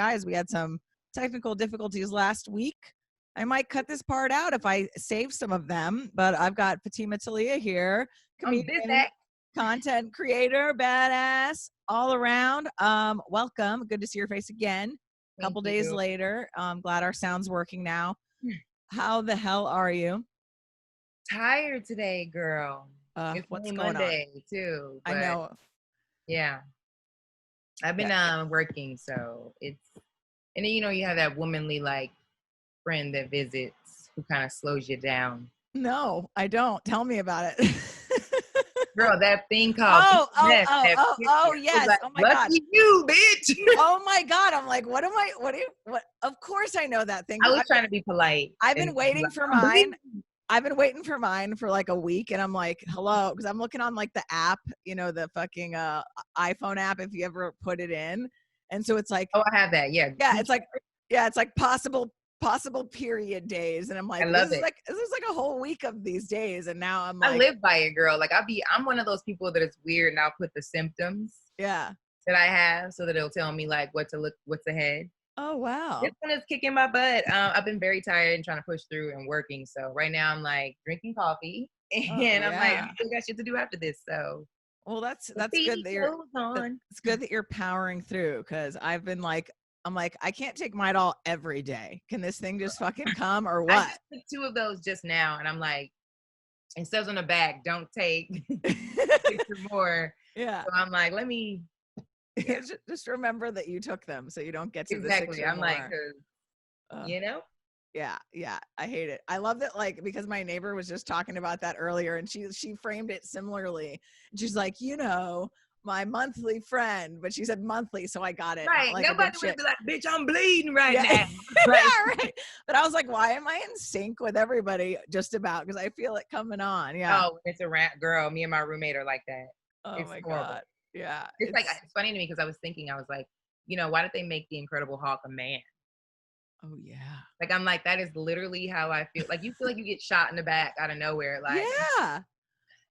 apologize. We had some technical difficulties last week. I might cut this part out if I save some of them, but I've got Fatimah Taliah here, comedian, content creator, badass, all around. Welcome. Good to see your face again. A couple days later. I'm glad our sound's working now. How the hell are you? Tired today, girl. It's What's only going Monday on? too. I know. Yeah. I've been working, so it's, and then you have that womanly like friend that visits who kind of slows you down. No, I don't. Tell me about it. Girl, that thing called yes. like, oh my lucky god, you, bitch. Oh my god, I'm like, what? Of course I know that thing. I was trying to be polite. I've been waiting for mine. I've been waiting for mine for like a week, and I'm like, hello, because I'm looking on like the app, the fucking iPhone app, if you ever put it in, and so it's like, oh, I have that, yeah, it's like possible period days, and I'm like, I love it. This is like a whole week of these days, and now I'm like, I live by it, girl. Like I'm one of those people that it's weird, and I'll put the symptoms that I have so that it'll tell me like what's ahead. Oh wow, this one is kicking my butt. I've been very tired and trying to push through and working, so right now I'm like drinking coffee, and I'm like, I still got shit to do after this. So well, that's good that you're it's good that you're powering through, because I've been like, I'm like, I can't take Midol every day. Can this thing just fucking come or what? I just took 2 of those just now, and I'm like, it says on the back, don't take 6 or more. Yeah. So I'm like, let me just remember that you took them, so you don't get to the 6 or I'm more. Like, Yeah, I hate it. I love that, like, because my neighbor was just talking about that earlier, and she framed it similarly. She's like, my monthly friend, but she said monthly, so I got it. Right. Like nobody would be like, bitch, I'm bleeding right now. Right. Yeah, right. But I was like, why am I in sync with everybody just about? Because I feel it coming on. Yeah. Oh, it's a girl. Me and my roommate are like that. Oh it's my horrible. God. Yeah. It's like, it's funny to me because I was like, why did they make the Incredible Hulk a man? Oh yeah. Like, I'm like, that is literally how I feel. Like, you feel like you get shot in the back out of nowhere. Like, yeah.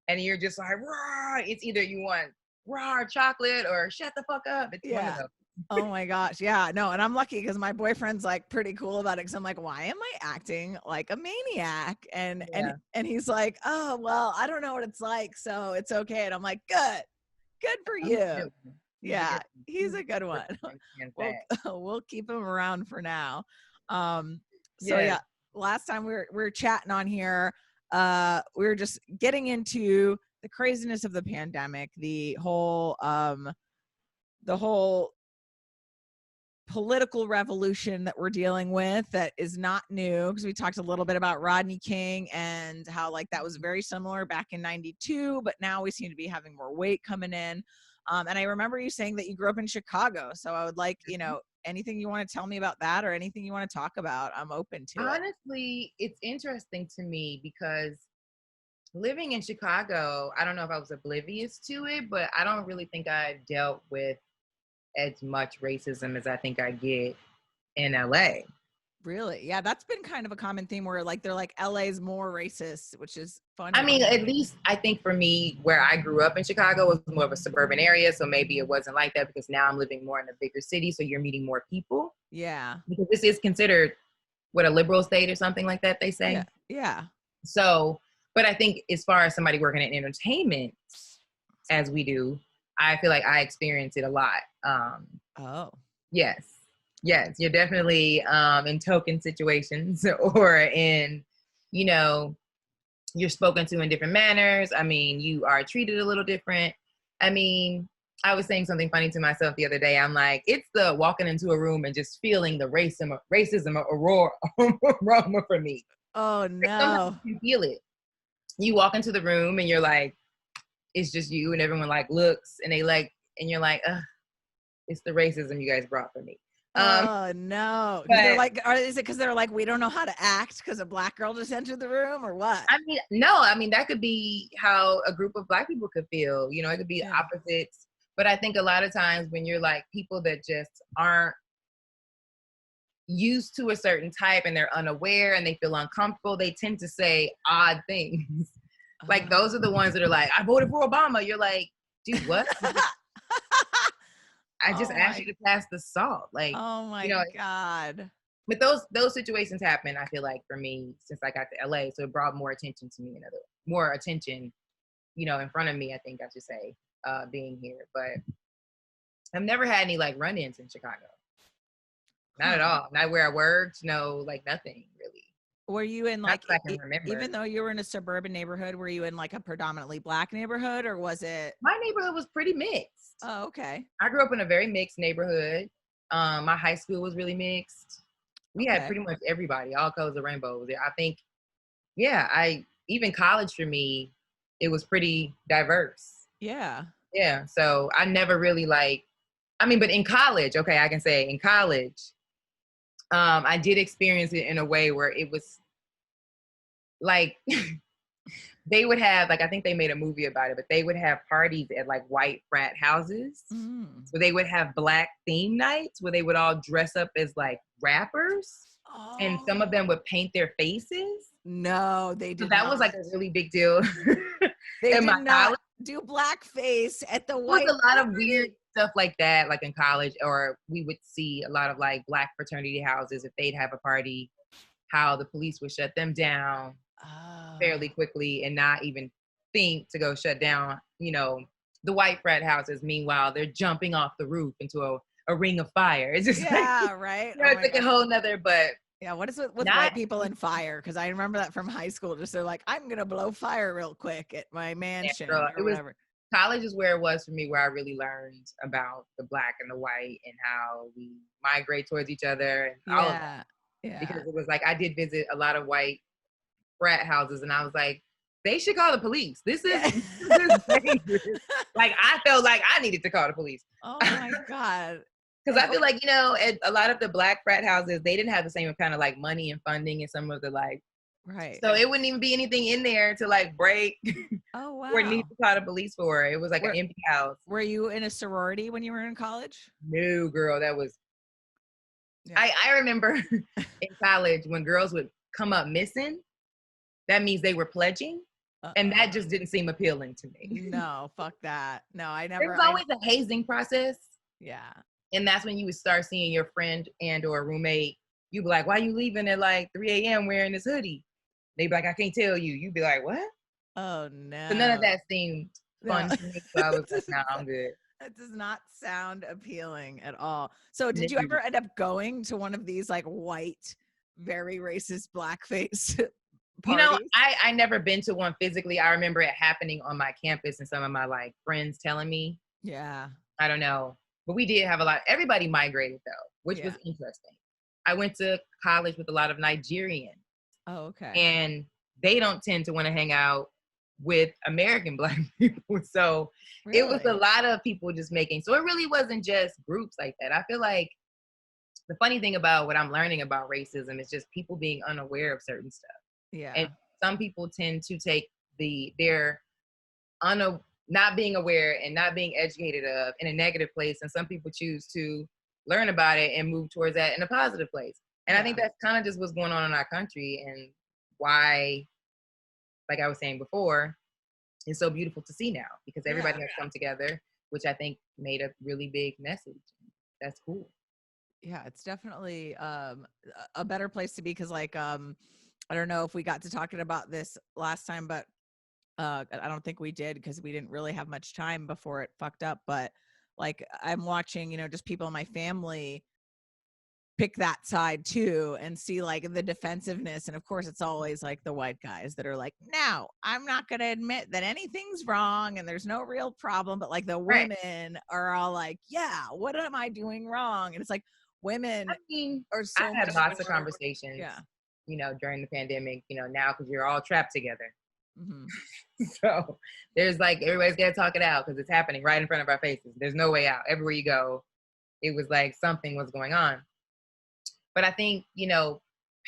And you're just like, raw. It's either you want raw chocolate or shut the fuck up. It's one of those. Oh my gosh. Yeah. No. And I'm lucky because my boyfriend's like pretty cool about it. Cause I'm like, why am I acting like a maniac? And he's like, oh, well, I don't know what it's like, so it's okay. And I'm like, good for you. Yeah. He's a good one. We'll keep him around for now. So last time we were chatting on here, we were just getting into the craziness of the pandemic, the whole political revolution that we're dealing with that is not new, because we talked a little bit about Rodney King and how like that was very similar back in 92, but now we seem to be having more weight coming in. And I remember you saying that you grew up in Chicago, so I would like, anything you want to tell me about that or anything you want to talk about, I'm open to. Honestly, it's interesting to me because living in Chicago, I don't know if I was oblivious to it, but I don't really think I dealt with as much racism as I think I get in LA. Really? Yeah, that's been kind of a common theme where like they're like LA's more racist, which is funny. I mean, at least I think for me, where I grew up in Chicago was more of a suburban area, so maybe it wasn't like that because now I'm living more in a bigger city, so you're meeting more people. Yeah. Because this is considered a liberal state or something like that, they say. Yeah. So, but I think as far as somebody working in entertainment, as we do, I feel like I experience it a lot. Yes, you're definitely in token situations or in, you're spoken to in different manners. I mean, you are treated a little different. I mean, I was saying something funny to myself the other day. I'm like, it's the walking into a room and just feeling the racism aroma for me. Oh no. Like, sometimes you can feel it. You walk into the room and you're like, it's just you, and everyone like looks and they like, and you're like, it's the racism you guys brought for me. Oh no. They're like, is it because they're like, we don't know how to act because a black girl just entered the room, or what? I mean, no, that could be how a group of black people could feel, it could be opposites. But I think a lot of times when you're like people that just aren't used to a certain type and they're unaware and they feel uncomfortable, they tend to say odd things. Like those are the ones that are like, I voted for Obama. You're like, dude, what? I just asked you to pass the salt. Like, oh my God. But those situations happen, I feel like, for me since I got to LA. So it brought more attention to me, more attention, in front of me, I think I should say, being here. But I've never had any like run-ins in Chicago. Not at all. Not where I worked. No, like nothing really. Were you in like, I can remember. Even though you were in a suburban neighborhood, were you in like a predominantly Black neighborhood, or was it? My neighborhood was pretty mixed. Oh, okay. I grew up in a very mixed neighborhood. My high school was really mixed. We had pretty much everybody, all colors of rainbow was there. I think, even college for me, it was pretty diverse. Yeah. Yeah. So I never really but in college, okay, I can say in college, I did experience it in a way where it was like, they would have, like, I think they made a movie about it, but they would have parties at like white frat houses. So they would have Black theme nights where they would all dress up as like rappers. And some of them would paint their faces. No, they did. So that was like a really big deal. They did not do blackface at the white. There was a lot of weird stuff like that, like in college, or we would see a lot of like Black fraternity houses if they'd have a party, how the police would shut them down fairly quickly and not even think to go shut down, the white frat houses. Meanwhile, they're jumping off the roof into a ring of fire. It's just right. It's like a whole nother, but yeah, what is it with white people and fire? Because I remember that from high school. Just they're like, I'm gonna blow fire real quick at my mansion or whatever. College is where it was for me, where I really learned about the Black and the white and how we migrate towards each other and all of that. Yeah. Because it was like I did visit a lot of white frat houses, and I was like, they should call the police. This is dangerous. Like I felt like I needed to call the police. Oh my God. Because I feel like, at a lot of the Black frat houses, they didn't have the same kind of like money and funding and some of the like. Right. So it wouldn't even be anything in there to like break. Oh, wow. Or need to call the police for. It was like an empty house. Were you in a sorority when you were in college? No, girl. That was. Yeah. I remember in college when girls would come up missing, that means they were pledging. And that just didn't seem appealing to me. No, fuck that. No, I never. There was always a hazing process. Yeah. And that's when you would start seeing your friend and or roommate. You'd be like, why you leaving at like 3 a.m. wearing this hoodie? They'd be like, I can't tell you. You'd be like, what? Oh, no. So none of that seemed fun to me. So I was like, no, I'm good. That does not sound appealing at all. So did you ever end up going to one of these like white, very racist blackface parties? I never been to one physically. I remember it happening on my campus and some of my like friends telling me. Yeah. I don't know. But we did have a lot. Everybody migrated though, which was interesting. I went to college with a lot of Nigerians. Oh, okay. And they don't tend to want to hang out with American Black people. So It was a lot of people just making. So it really wasn't just groups like that. I feel like the funny thing about what I'm learning about racism is just people being unaware of certain stuff. Yeah. And some people tend to take their not being aware and not being educated of in a negative place. And some people choose to learn about it and move towards that in a positive place. And I think that's kind of just what's going on in our country and why, like I was saying before, it's so beautiful to see now because everybody has come together, which I think made a really big message. That's cool. Yeah, it's definitely a better place to be because like, I don't know if we got to talking about this last time, but I don't think we did because we didn't really have much time before it fucked up. But like I'm watching, just people in my family pick that side too and see like the defensiveness. And of course, it's always like the white guys that are like, no, I'm not going to admit that anything's wrong and there's no real problem. But like the women are all like, yeah, what am I doing wrong? And it's like women are so I had lots of conversations, during the pandemic, now because you're all trapped together. Mm-hmm. So there's like everybody's got to talk it out because it's happening right in front of our faces. There's no way out. Everywhere you go, it was like something was going on. But I think,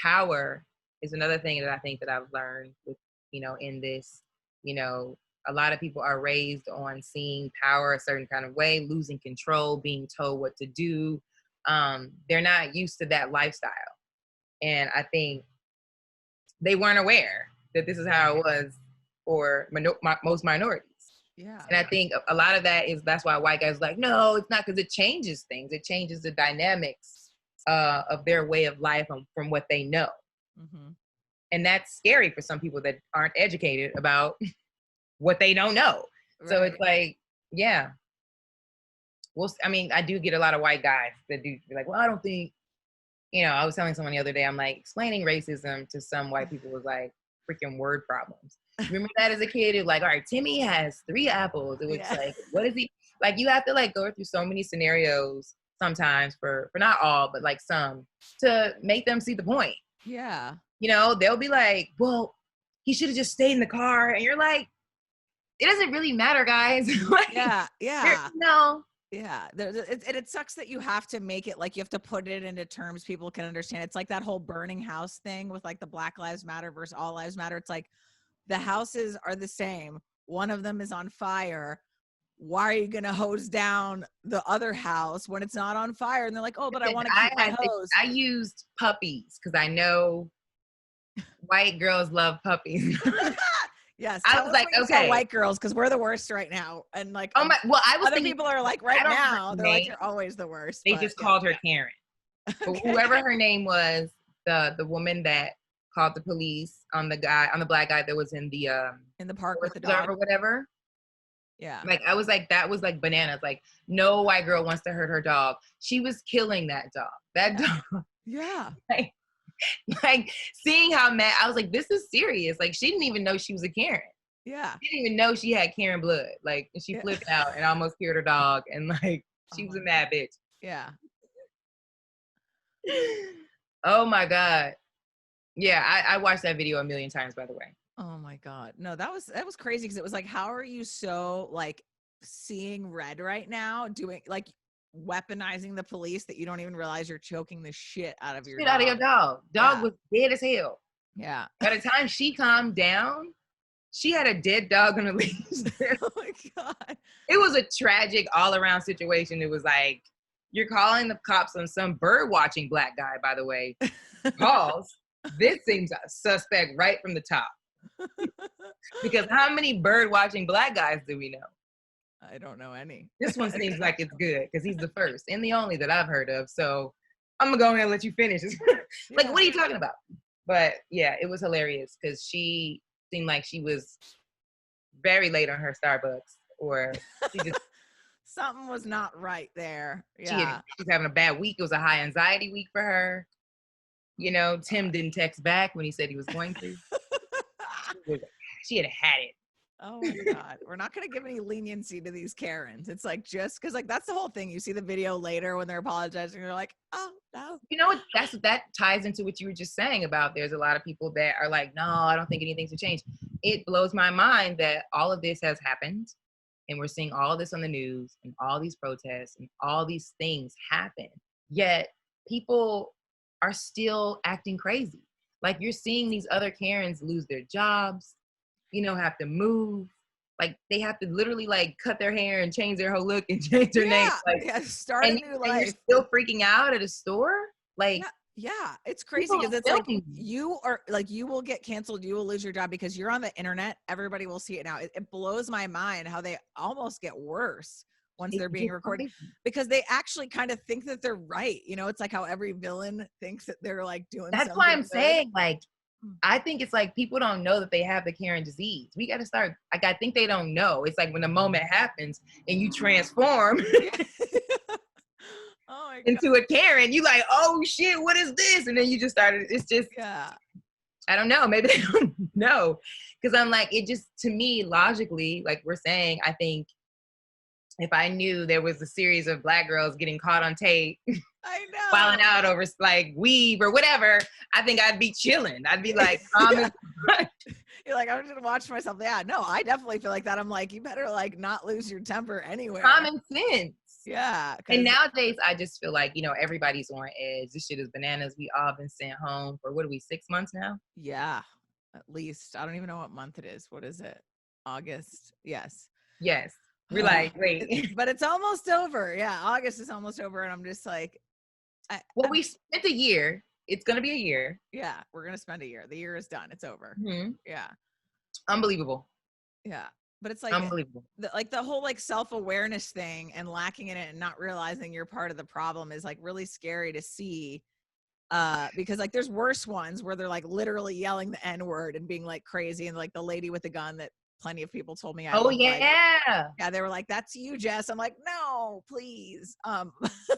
power is another thing that I think that I've learned with, in this, a lot of people are raised on seeing power a certain kind of way, losing control, being told what to do. They're not used to that lifestyle. And I think they weren't aware that this is how it was for most minorities. Yeah. And I think a lot of that's why white guys are like, no, it's not, because it changes things. It changes the dynamics of their way of life from what they know. Mm-hmm. And that's scary for some people that aren't educated about what they don't know. Right. So it's like, yeah. Well, I mean, I do get a lot of white guys that do be like, well, I don't think, I was telling someone the other day, I'm like, explaining racism to some white people was like freaking word problems. Remember that as a kid? It was like, all right, Timmy has 3 apples. It was like, what is he? Like, you have to like go through so many scenarios sometimes for not all, but like some, to make them see the point. Yeah. They'll be like, well, he should have just stayed in the car. And you're like, it doesn't really matter, guys. Like, yeah. No. Yeah. It sucks that you have to make it like you have to put it into terms people can understand. It's like that whole burning house thing with like the Black Lives Matter versus All Lives Matter. It's like the houses are the same. One of them is on fire. Why are you going to hose down the other house when it's not on fire? And they're like, oh, but I want to keep my hose. I used puppies because I know white girls love puppies. Yes, I was like, okay, white girls, because we're the worst right now, and like, oh my, well, I was other thinking, people are like, right now, they're like, you're always the worst. They just called her Karen. Okay. Whoever her name was, the woman that called the police on the black guy that was in the park with the dog or whatever. Yeah, like I was like, that was like bananas. Like, no white girl wants to hurt her dog. She was killing that dog. That dog. Yeah. Like seeing how mad, I was like, this is serious. Like, she didn't even know she was a Karen. Yeah. She didn't even know she had Karen blood. Like, she flipped out and almost killed her dog. And like, she was a mad bitch. Yeah. Oh my God. Yeah, I watched that video a million times, by the way. Oh my God. No, that was crazy, because it was like, how are you so like seeing red right now, doing like weaponizing the police that you don't even realize you're choking the shit out of your dog. Dog was dead as hell. Yeah. By the time she calmed down, she had a dead dog on the leash. Oh my God. It was a tragic all around situation. It was like, you're calling the cops on some bird watching black guy, by the way. Pause. This seems suspect right from the top. Because how many bird watching black guys do we know? I don't know any. This one seems like it's good because he's the first and the only that I've heard of. So I'm gonna go ahead and let you finish. Like, what are you talking about? But yeah, it was hilarious because she seemed like she was very late on her Starbucks, or she just something was not right there. Yeah, she was having a bad week. It was a high anxiety week for her. Tim didn't text back when he said he was going to. She had had it. Oh my God. We're not going to give any leniency to these Karens. It's like, just because like that's the whole thing. You see the video later when they're apologizing, you're like, oh no. That ties into what you were just saying about there's a lot of people that are like, no, I don't think anything's to change. It blows my mind that all of this has happened and we're seeing all of this on the news and all these protests and all these things happen. Yet people are still acting crazy. Like, you're seeing these other Karens lose their jobs, have to move. Like, they have to literally like cut their hair and change their whole look and change their name. Like, start a new life. And you're still freaking out at a store? Like, yeah, it's crazy because it's like you will get canceled, you will lose your job because you're on the internet. Everybody will see it now. It blows my mind how they almost get worse once they're being recorded, because they actually kind of think that they're right. It's like how every villain thinks that they're like doing that's why I'm saying, like, I think it's like people don't know that they have the Karen disease. We got to start, like, I think they don't know. It's like when the moment happens and you transform into a Karen, you like, oh shit, what is this? And then you just started, it's just, I don't know. Maybe they don't know. Because I'm like, it just, to me, logically, like we're saying, I think if I knew there was a series of black girls getting caught on tape, I know, falling out over like weave or whatever, I think I'd be chilling. I'd be like, you're like, I'm just gonna watch myself. Yeah, no, I definitely feel like that. I'm like, you better like not lose your temper anywhere. Common sense. Yeah. And nowadays, I just feel like, everybody's on edge. This shit is bananas. We all been sent home for, what are we, 6 months now? Yeah, at least. I don't even know what month it is. What is it? August? Yes. We're like, wait. But it's almost over. Yeah, August is almost over. And I'm just like. We spent a year. It's going to be a year. Yeah, we're going to spend a year. The year is done. It's over. Mm-hmm. Yeah. Unbelievable. Yeah. But it's like unbelievable. The whole like self-awareness thing and lacking in it and not realizing you're part of the problem is like really scary to see. Because like there's worse ones where they're like literally yelling the N-word and being like crazy, and like the lady with the gun that plenty of people told me I look like. Yeah, they were like, "That's you, Jess." I'm like, "No, please."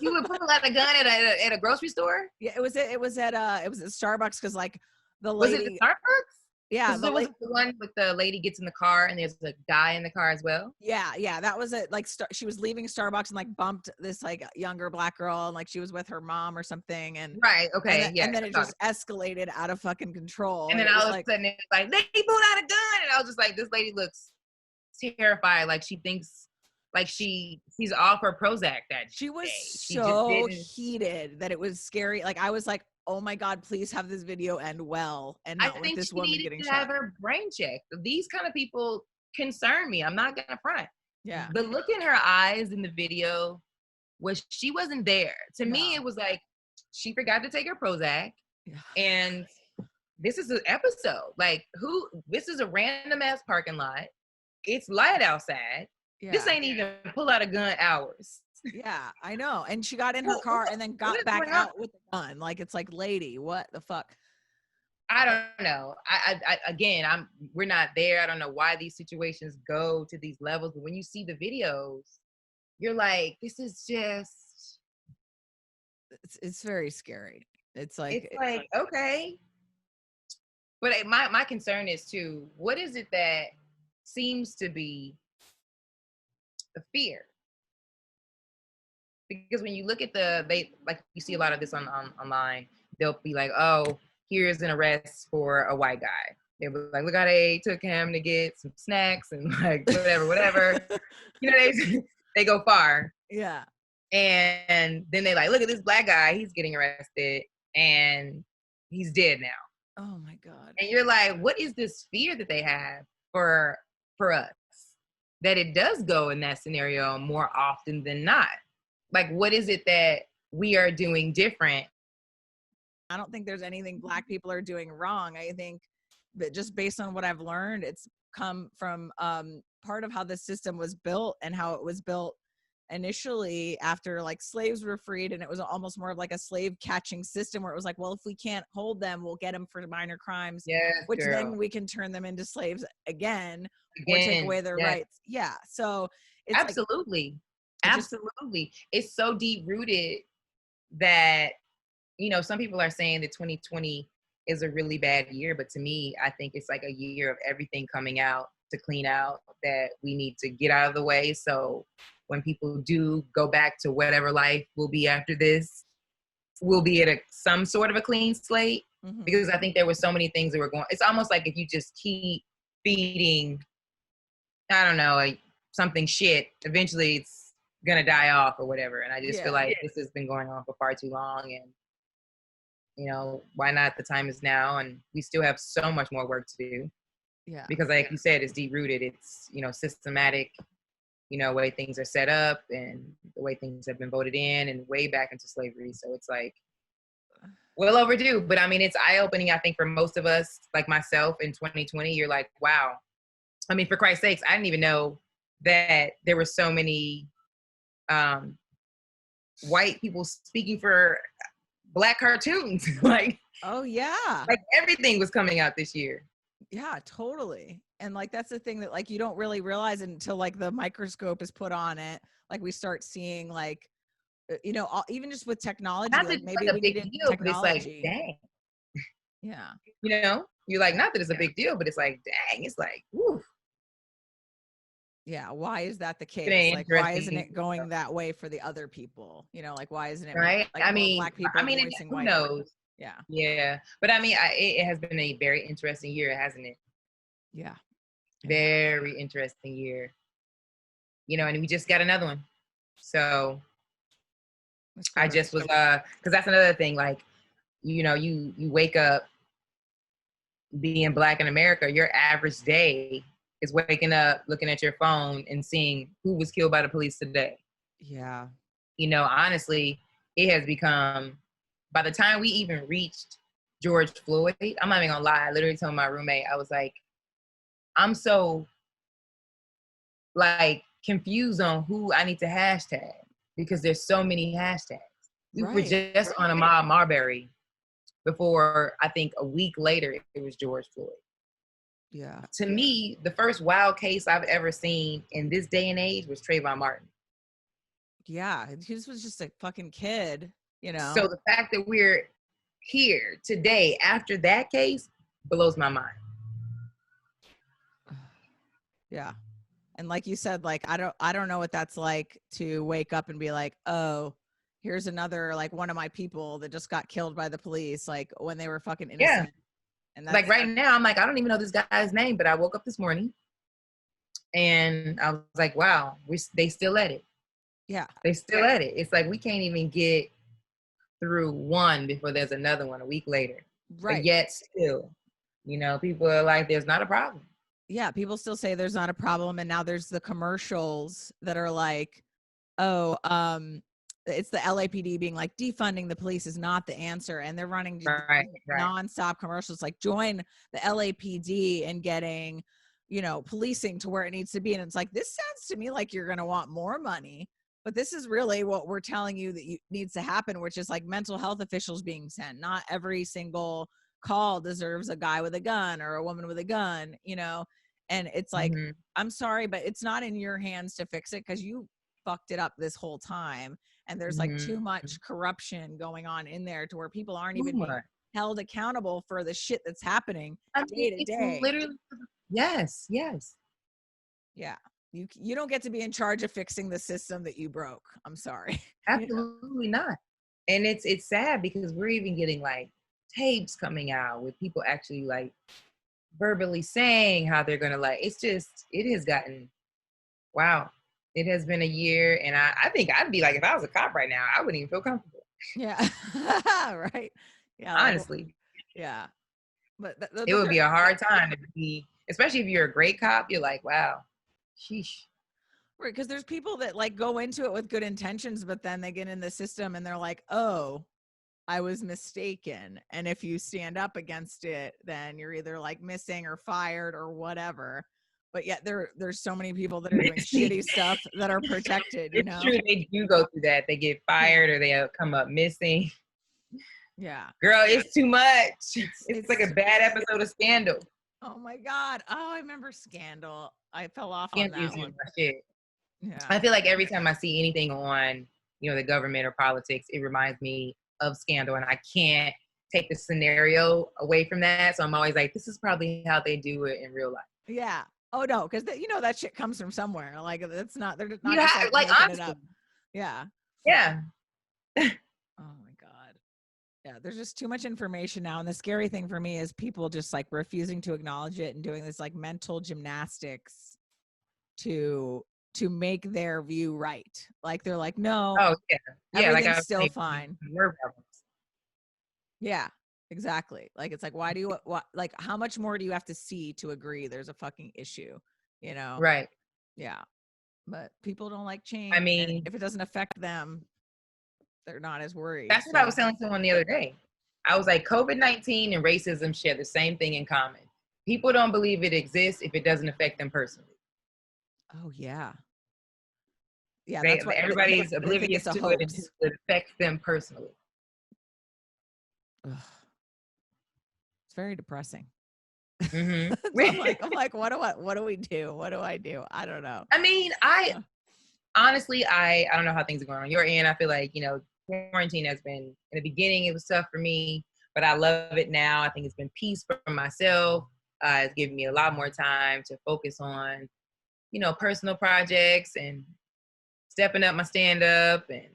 You would pull out a gun at a grocery store? Yeah, it was at Starbucks because like the lady. Was it lady. the Starbucks? Yeah, there was the one with the lady gets in the car and there's a guy in the car as well. Yeah, that was it. Like she was leaving Starbucks and like bumped this like younger black girl, and like she was with her mom or something, and right, okay, and then it just escalated out of fucking control. And then all of a sudden it's like they pulled out a gun, and I was just like, this lady looks terrified, like she thinks like she's off her Prozac that she was day. So heated that it was scary. Like I was like, oh my God, please have this video end well and not with this woman getting shot. I think she needed to have her brain checked. These kind of people concern me. I'm not gonna front. Yeah. The look in her eyes in the video was she wasn't there. To me, it was like she forgot to take her Prozac. Yeah. And this is an episode. Like this is a random ass parking lot. It's light outside. Yeah. This ain't even pull out a gun hours. Yeah, I know. And she got in her car and then got back out with the gun. Like, it's like, lady, what the fuck? I don't know. We're not there. I don't know why these situations go to these levels. But when you see the videos, you're like, this is just. It's very scary. It's like okay. But my concern is too, what is it that seems to be the fear? Because when you look at you see a lot of this online, they'll be like, oh, here's an arrest for a white guy. They were like, look how they took him to get some snacks and like whatever. They go far. Yeah. And then they like, look at this black guy, he's getting arrested and he's dead now. Oh my God. And you're like, what is this fear that they have for us? That it does go in that scenario more often than not. Like, what is it that we are doing different? I don't think there's anything black people are doing wrong. I think that just based on what I've learned, it's come from part of how the system was built and how it was built initially after like slaves were freed, and it was almost more of like a slave catching system where it was like, well, if we can't hold them, we'll get them for minor crimes, which then we can turn them into slaves again or take away their rights. Yeah. So it's absolutely. It's so deep rooted that, some people are saying that 2020 is a really bad year, but to me, I think it's like a year of everything coming out to clean out that we need to get out of the way. So when people do go back to whatever life will be after this, we'll be at some sort of a clean slate. Mm-hmm. Because I think there were so many things that were going. It's almost like if you just keep feeding, I don't know, something shit, eventually it's gonna die off or whatever. And I just feel like this has been going on for far too long, and why not? The time is now, and we still have so much more work to do. Yeah, because like you said, it's deep rooted. It's systematic, way things are set up and the way things have been voted in and way back into slavery. So it's like well overdue. But I mean, it's eye opening, I think, for most of us, like myself in 2020. You're like, wow. I mean, for Christ's sakes, I didn't even know that there were so many white people speaking for Black cartoons. Like, oh yeah, like everything was coming out this year. Yeah, totally. And like that's the thing that like you don't really realize until like the microscope is put on it. Like we start seeing like even just with technology, like maybe we need technology. But it's like, dang. Yeah. You're like, not that it's a big deal, but it's like, dang, it's like, woo. Yeah, why is that the case? Like, why isn't it going that way for the other people? Like, why isn't it right? Like, I mean, black people who knows? Yeah. Yeah, but I mean, it has been a very interesting year, hasn't it? Yeah. Very interesting year. And we just got another one. So I just was because that's another thing. Like, you wake up being Black in America, your average day is waking up, looking at your phone and seeing who was killed by the police today. Yeah. Honestly, it has become, by the time we even reached George Floyd, I'm not even gonna lie, I literally told my roommate, I was like, I'm so like confused on who I need to hashtag because there's so many hashtags. We were just on Ahmaud Marbury before, I think a week later, it was George Floyd. Yeah. To me, the first wild case I've ever seen in this day and age was Trayvon Martin. Yeah, he was just a fucking kid, you know. So the fact that we're here today after that case blows my mind. Yeah. And like you said, like I don't know what that's like to wake up and be like, oh, here's another like one of my people that just got killed by the police, like when they were fucking innocent. Yeah. And that's, like right now, I'm like, I don't even know this guy's name, but I woke up this morning and I was like, wow, they still at it. Yeah. They still at it. It's like we can't even get through one before there's another one a week later. Right. But yet still, you know, people are like, there's not a problem. Yeah, people still say there's not a problem. And now there's the commercials that are like, oh, it's the LAPD being like, defunding the police is not the answer. And they're running nonstop commercials like, join the LAPD and getting, you know, policing to where it needs to be. And it's like, this sounds to me like you're going to want more money. But this is really what we're telling you that needs to happen, which is like mental health officials being sent. Not every single call deserves a guy with a gun or a woman with a gun, you know? And it's like, I'm sorry, but it's not in your hands to fix it because you fucked it up this whole time. And there's like too much corruption going on in there to where people aren't even being held accountable for the shit that's happening day to day. Literally, yes. Yeah. You don't get to be in charge of fixing the system that you broke. I'm sorry. Absolutely not. And it's sad because we're even getting like tapes coming out with people actually like verbally saying how they're gonna like, it has gotten, wow. It has been a year and I think I'd be like, if I was a cop right now, I wouldn't even feel comfortable. Yeah. Right. Yeah. Honestly. Yeah. But it would be a hard time to be, especially if you're a great cop, you're like, wow. Sheesh. Right, because there's people that like go into it with good intentions, but then they get in the system and they're like, oh, I was mistaken. And if you stand up against it, then you're either like missing or fired or whatever. But yet there's so many people that are doing shitty stuff that are protected, you know? It's true, they do go through that. They get fired or they come up missing. Yeah. Girl, it's too much. It's like a bad episode of Scandal. Oh my God. Oh, I remember Scandal. I fell off on that one. Shit. Yeah. I feel like every time I see anything on, you know, the government or politics, it reminds me of Scandal, and I can't take the scenario away from that. So I'm always like, this is probably how they do it in real life. Yeah. Oh no, because you know that shit comes from somewhere. Like it's not. They're not just like honestly. It up. Yeah. Yeah. Oh my God. Yeah, there's just too much information now. And the scary thing for me is people just like refusing to acknowledge it and doing this like mental gymnastics to make their view right. Like they're like, no, everything's like still fine. Yeah, exactly. Like, it's like, why like, how much more do you have to see to agree there's a fucking issue, you know? Right. Yeah. But people don't like change. I mean, if it doesn't affect them, they're not as worried. That's what I was telling someone the other day. I was like, COVID-19 and racism share the same thing in common. People don't believe it exists if it doesn't affect them personally. Oh, yeah. Yeah, that's what everybody's oblivious to it until it affects them personally. Ugh. It's very depressing. Mm-hmm. I'm like, what do we do? What do I do? I don't know. I mean, honestly, I don't know how things are going on your end. I feel like, you know, quarantine has been, in the beginning, it was tough for me, but I love it now. I think it's been peace for myself. It's given me a lot more time to focus on, you know, personal projects and stepping up my stand-up and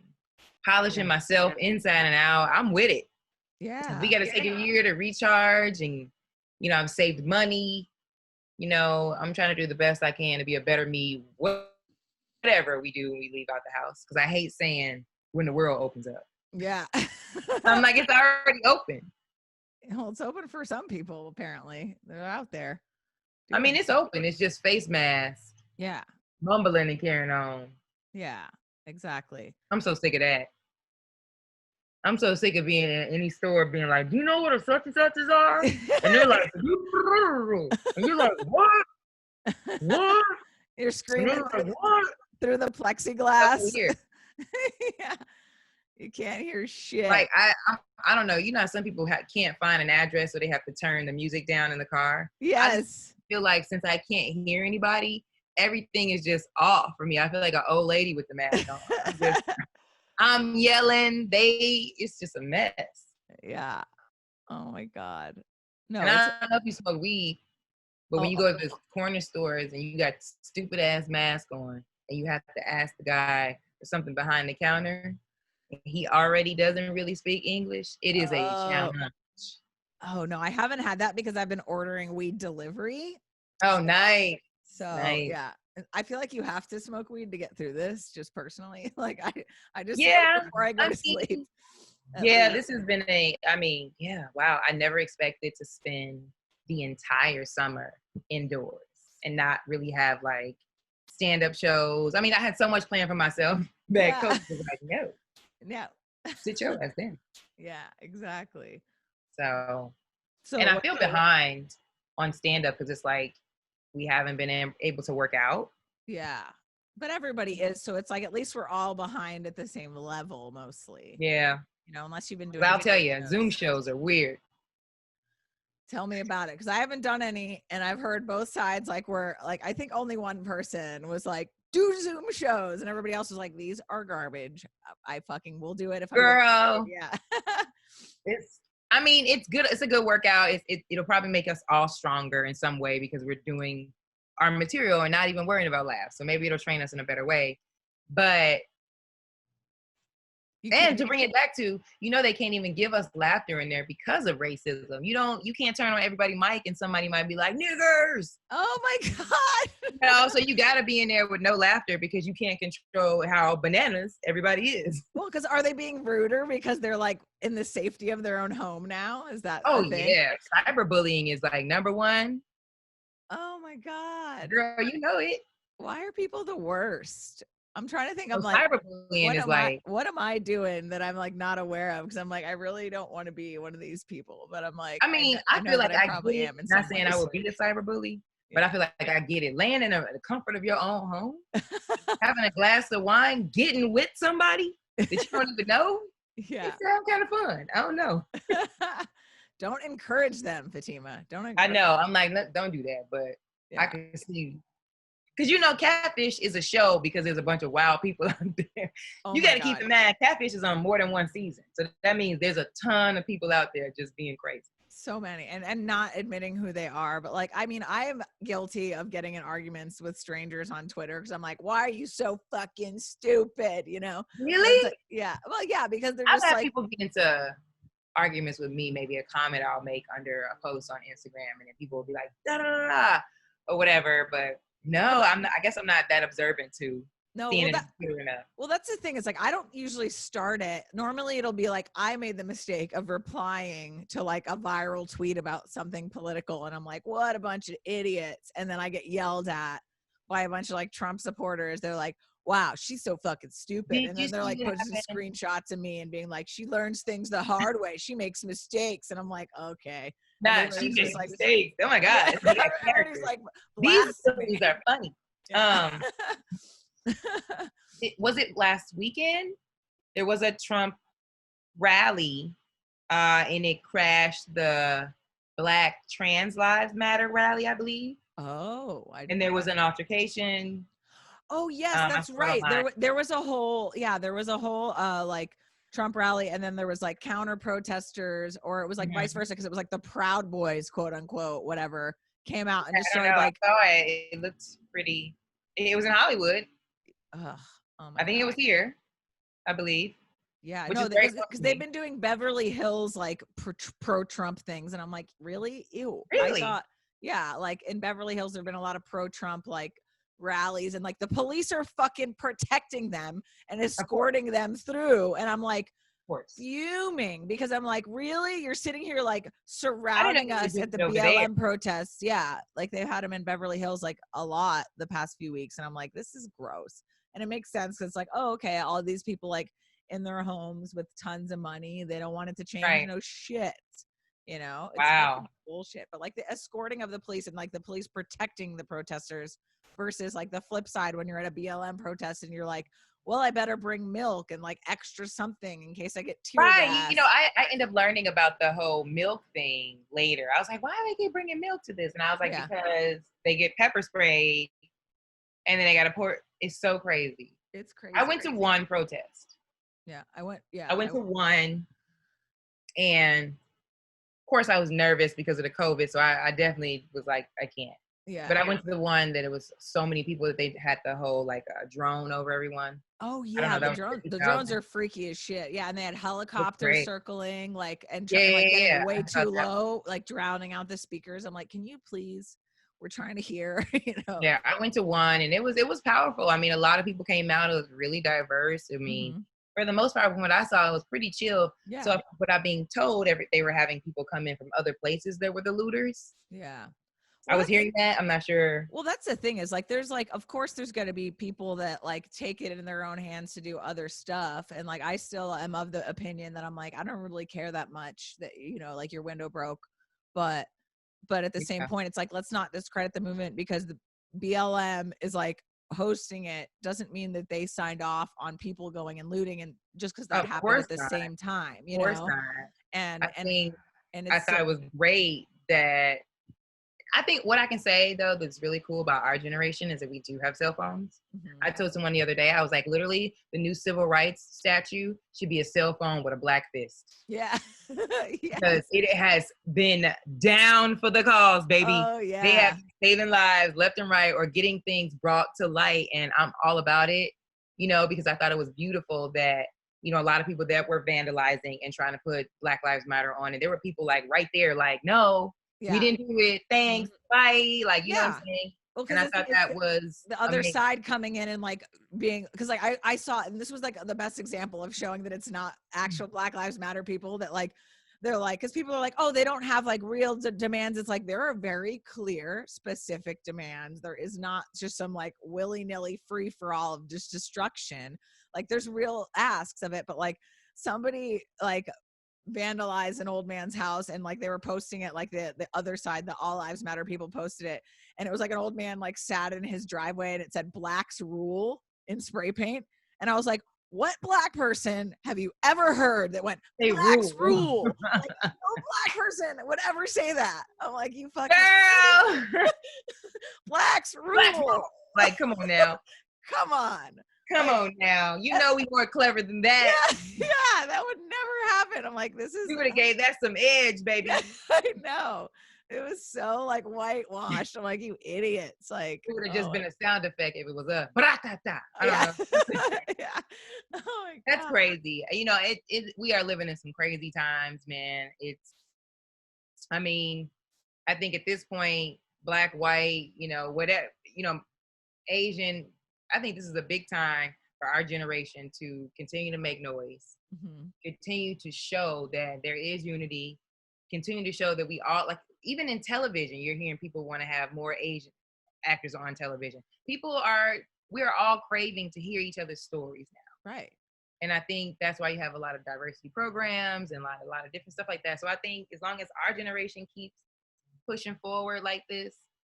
polishing myself inside and out. I'm with it. Yeah. We got to take a year to recharge and, you know, I've saved money. You know, I'm trying to do the best I can to be a better me, whatever we do when we leave out the house. Because I hate saying when the world opens up. Yeah. I'm like, it's already open. Well, it's open for some people, apparently. They're out there. I mean, it's open. It's just face masks. Yeah. Mumbling and carrying on. Yeah, exactly. I'm so sick of that. I'm so sick of being in any store being like, do you know what a such and suches are? And they're like, and you're like, what? What? You're screaming through the plexiglass. So weird. Yeah. You can't hear shit. Like I don't know. You know, some people can't find an address, so they have to turn the music down in the car. Yes. I feel like since I can't hear anybody, everything is just off for me. I feel like an old lady with the mask on. I'm yelling. It's just a mess. Yeah. Oh my God. No. And I don't know if you smoke weed, but when you go to the corner stores and you got stupid ass mask on, and you have to ask the guy for something behind the counter, and he already doesn't really speak English, it is a challenge. Oh no, I haven't had that because I've been ordering weed delivery. Oh, nice. So yeah, I feel like you have to smoke weed to get through this. Just personally, like I just smoke before I go to sleep. Yeah, this has been wow. I never expected to spend the entire summer indoors and not really have like stand-up shows. I mean, I had so much planned for myself that Coach was like, no, sit your ass down. Yeah, exactly. So and I feel behind on stand-up because it's like we haven't been able to work out. Yeah, but everybody is, so it's like at least we're all behind at the same level mostly. Yeah. You know, unless you've been doing. I'll tell you, Zoom shows are weird. Tell me about it, because I haven't done any, and I've heard both sides. Like, I think only one person was like, "Do Zoom shows," and everybody else was like, "These are garbage. I fucking will do it if girl." Yeah. It's good. It's a good workout. It'll probably make us all stronger in some way because we're doing our material and not even worrying about laughs. So maybe it'll train us in a better way. But and to bring it back to, they can't even give us laughter in there because of racism. You can't turn on everybody mic and somebody might be like, niggers. Oh my God. So you got to be in there with no laughter because you can't control how bananas everybody is. Well, because are they being ruder because they're like in the safety of their own home now? Is that a thing? Yeah. Cyberbullying is like number one. Oh my God. Girl, you know it. Why are people the worst? I'm trying to think. I'm like, cyberbullying is like, what am I doing that I'm like not aware of? Because I'm like, I really don't want to be one of these people. But I'm like, I feel like I probably am. Not saying I would be a cyberbully, but I feel like I get it. Laying in the comfort of your own home, having a glass of wine, getting with somebody that you don't even know. Yeah, it sounds kind of fun. I don't know. Don't encourage them, Fatimah. Don't. I know. I'm like, don't do that. But I can see. Because Catfish is a show because there's a bunch of wild people out there. You got to keep in mind, Catfish is on more than one season. So that means there's a ton of people out there just being crazy. So many. And not admitting who they are. But like, I am guilty of getting in arguments with strangers on Twitter because I'm like, why are you so fucking stupid? Really? Like, yeah. Well, yeah, because they're just I've had people get into arguments with me, maybe a comment I'll make under a post on Instagram, and then people will be like, da da da da, or whatever. But no, I'm not. I guess I'm not that observant to seeing it enough. Well, that's the thing. It's like I don't usually start it. Normally, it'll be like I made the mistake of replying to like a viral tweet about something political, and I'm like, "What a bunch of idiots!" And then I get yelled at by a bunch of like Trump supporters. They're like, "Wow, she's so fucking stupid," and then they're like posting screenshots of me and being like, "She learns things the hard way. She makes mistakes,s," and I'm like, "Okay." She makes mistakes. Oh my God. Like, these stories are funny. Yeah. Was it last weekend? There was a Trump rally and it crashed the Black Trans Lives Matter rally, I believe. Oh. And there was an altercation. Oh, yes, that's right. There was a whole, like Trump rally, and then there was like counter protesters, or it was like vice versa, because it was like the Proud Boys, quote unquote, whatever, came out and just started like. I saw it. It looked pretty. It was in Hollywood. I think it was here, I believe. Yeah, no, because they've been doing Beverly Hills like pro-Trump things, and I'm like, really? Ew. Really? I thought, yeah, like in Beverly Hills, there've been a lot of pro-Trump like rallies, and like the police are fucking protecting them and escorting them through, and I'm like fuming because I'm like, really? You're sitting here like surrounding us at the BLM protests. Yeah, like they've had them in Beverly Hills like a lot the past few weeks, and I'm like, this is gross. And it makes sense because it's like, oh, okay, all of these people like in their homes with tons of money, they don't want it to change. Right. No shit. It's wow, bullshit. But like the escorting of the police and like the police protecting the protesters versus like the flip side when you're at a BLM protest and you're like, well, I better bring milk and like extra something in case I get tear gas. You know, I end up learning about the whole milk thing later. I was like, why do they keep bringing milk to this? And I was like, because they get pepper sprayed and then they got to pour. It's so crazy. It's crazy. I went to one protest. Yeah, I went to one, and of course I was nervous because of the COVID. So I definitely was like, I can't. Yeah. But I went to the one that it was so many people that they had the whole like a drone over everone. Oh yeah, the drones are freaky as shit. Yeah, and they had helicopters circling, like and getting way too low, like drowning out the speakers. I'm like, can you please? We're trying to hear, you know. Yeah, I went to one and it was powerful. I mean, a lot of people came out. It was really diverse. I mean, for the most part, from what I saw, it was pretty chill. Yeah. So without being told, they were having people come in from other places that were the looters. Yeah. Well, I was hearing that. I'm not sure. Well, that's the thing is like, there's like, of course there's going to be people that like take it in their own hands to do other stuff. And like, I still am of the opinion that I'm like, I don't really care that much that, you know, like your window broke, but at the same point, it's like, let's not discredit the movement because the BLM is like hosting it doesn't mean that they signed off on people going and looting. And just because that happened at the same time, you know, and I thought it was great that I think what I can say though that's really cool about our generation is that we do have cell phones. I told someone the other day, I was like, literally, the new civil rights statue should be a cell phone with a black fist. Yeah. Because it has been down for the cause, baby. Oh, yeah. They have saving lives left and right or getting things brought to light. And I'm all about it, you know, because I thought it was beautiful that, you know, a lot of people that were vandalizing and trying to put Black Lives Matter on. And there were people like right there, like, no. Yeah. We didn't do it. Thanks. Bye. Like, you know what I'm saying? Well, and I thought that was the other side coming in and like being, because like I saw, and this was like the best example of showing that it's not actual Black Lives Matter people that like, they're like, because people are like, oh, they don't have like real demands. It's like, there are very clear, specific demands. There is not just some like willy-nilly free for all of just destruction. Like there's real asks of it, but like somebody like vandalize an old man's house and like they were posting it like the other side, the All Lives Matter people posted it, and it was like an old man like sat in his driveway and it said blacks rule in spray paint, and I was like, what Black person have you ever heard that went blacks rule? Like, no Black person would ever say that. I'm like, you fucking girl. Blacks rule. Like, come on now. Come on now. You know we more clever than that. Yeah, that would never happen. I'm like, this is. We would have gave that some edge, baby. I know. It was so like whitewashed. I'm like, you idiots. Like, it would have just been a sound effect if it was a bra-ta-ta. Yeah. Yeah. Oh my God. That's crazy. You know, we are living in some crazy times, man. I mean, I think at this point, Black, white, you know, whatever, you know, Asian, I think this is a big time for our generation to continue to make noise, continue to show that there is unity, continue to show that we all, like, even in television, you're hearing people want to have more Asian actors on television. We are all craving to hear each other's stories now. Right. And I think that's why you have a lot of diversity programs and a lot of different stuff like that. So I think as long as our generation keeps pushing forward like this,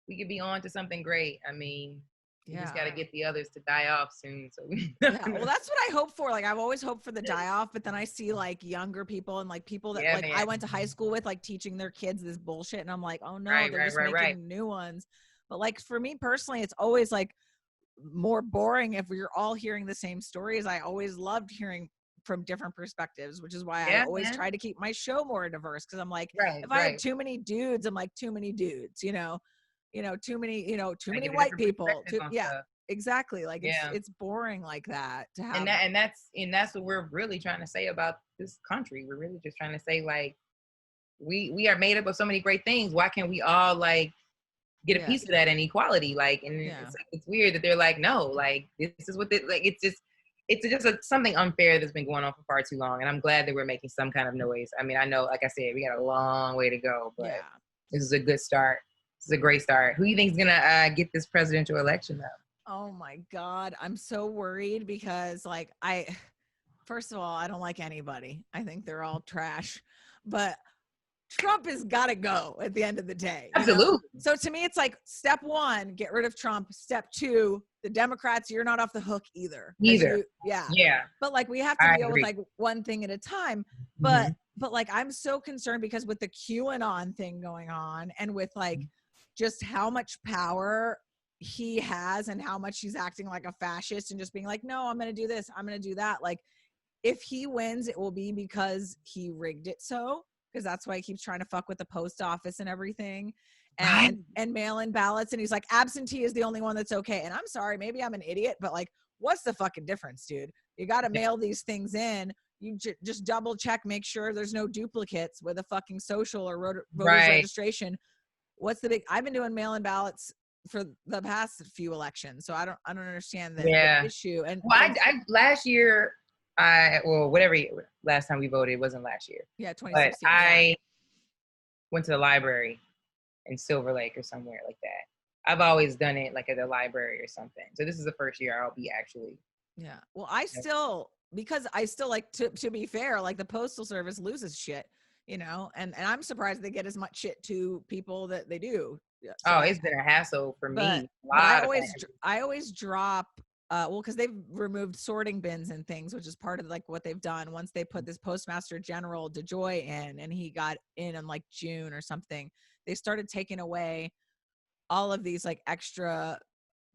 we could be on to something great. I mean, you just got to get the others to die off soon. So yeah, well, that's what I hope for. Like, I've always hoped for the die off, but then I see like younger people and like people that I went to high school with, like teaching their kids this bullshit. And I'm like, oh no, they're just making new ones. But like, for me personally, it's always like more boring if we're all hearing the same stories. I always loved hearing from different perspectives, which is why I always try to keep my show more diverse. Cause I'm like, if I have too many dudes, I'm like, too many dudes, too many white people. Exactly. Like it's boring like that to have. And that's what we're really trying to say about this country. We're really just trying to say, like, we are made up of so many great things. Why can't we all like get a piece of that inequality? Like, and it's weird that they're like, no, like this is what it's just something unfair that's been going on for far too long. And I'm glad that we're making some kind of noise. I mean, I know, like I said, we got a long way to go, but this is a good start. This is a great start. Who do you think is gonna get this presidential election though? Oh my God, I'm so worried because like first of all, I don't like anybody. I think they're all trash. But Trump has got to go at the end of the day. Absolutely. So to me, it's like step one, get rid of Trump. Step two, the Democrats, you're not off the hook either. Yeah. But like we have to deal with like one thing at a time. But like I'm so concerned because with the QAnon thing going on and with like just how much power he has and how much he's acting like a fascist and just being like, no, I'm going to do this, I'm going to do that. Like if he wins, it will be because he rigged it so. Because that's why he keeps trying to fuck with the post office and everything and mail-in ballots. And he's like, absentee is the only one that's okay. And I'm sorry, maybe I'm an idiot, but like, what's the fucking difference, dude? You got to mail these things in. You just double check, make sure there's no duplicates with a fucking social or voters registration. What's the big, I've been doing mail-in ballots for the past few elections. So I don't understand the issue. And I last year, whatever last time we voted, it wasn't last year. Yeah, 2016. But I went to the library in Silver Lake or somewhere like that. I've always done it like at the library or something. So this is the first year I'll be actually. Yeah. Well, I still like to be fair, like the Postal Service loses shit, and I'm surprised they get as much shit to people that they do. So it's been a hassle for me. But I always drop because they've removed sorting bins and things, which is part of like what they've done once they put this Postmaster General DeJoy in, and he got in like June or something. They started taking away all of these like extra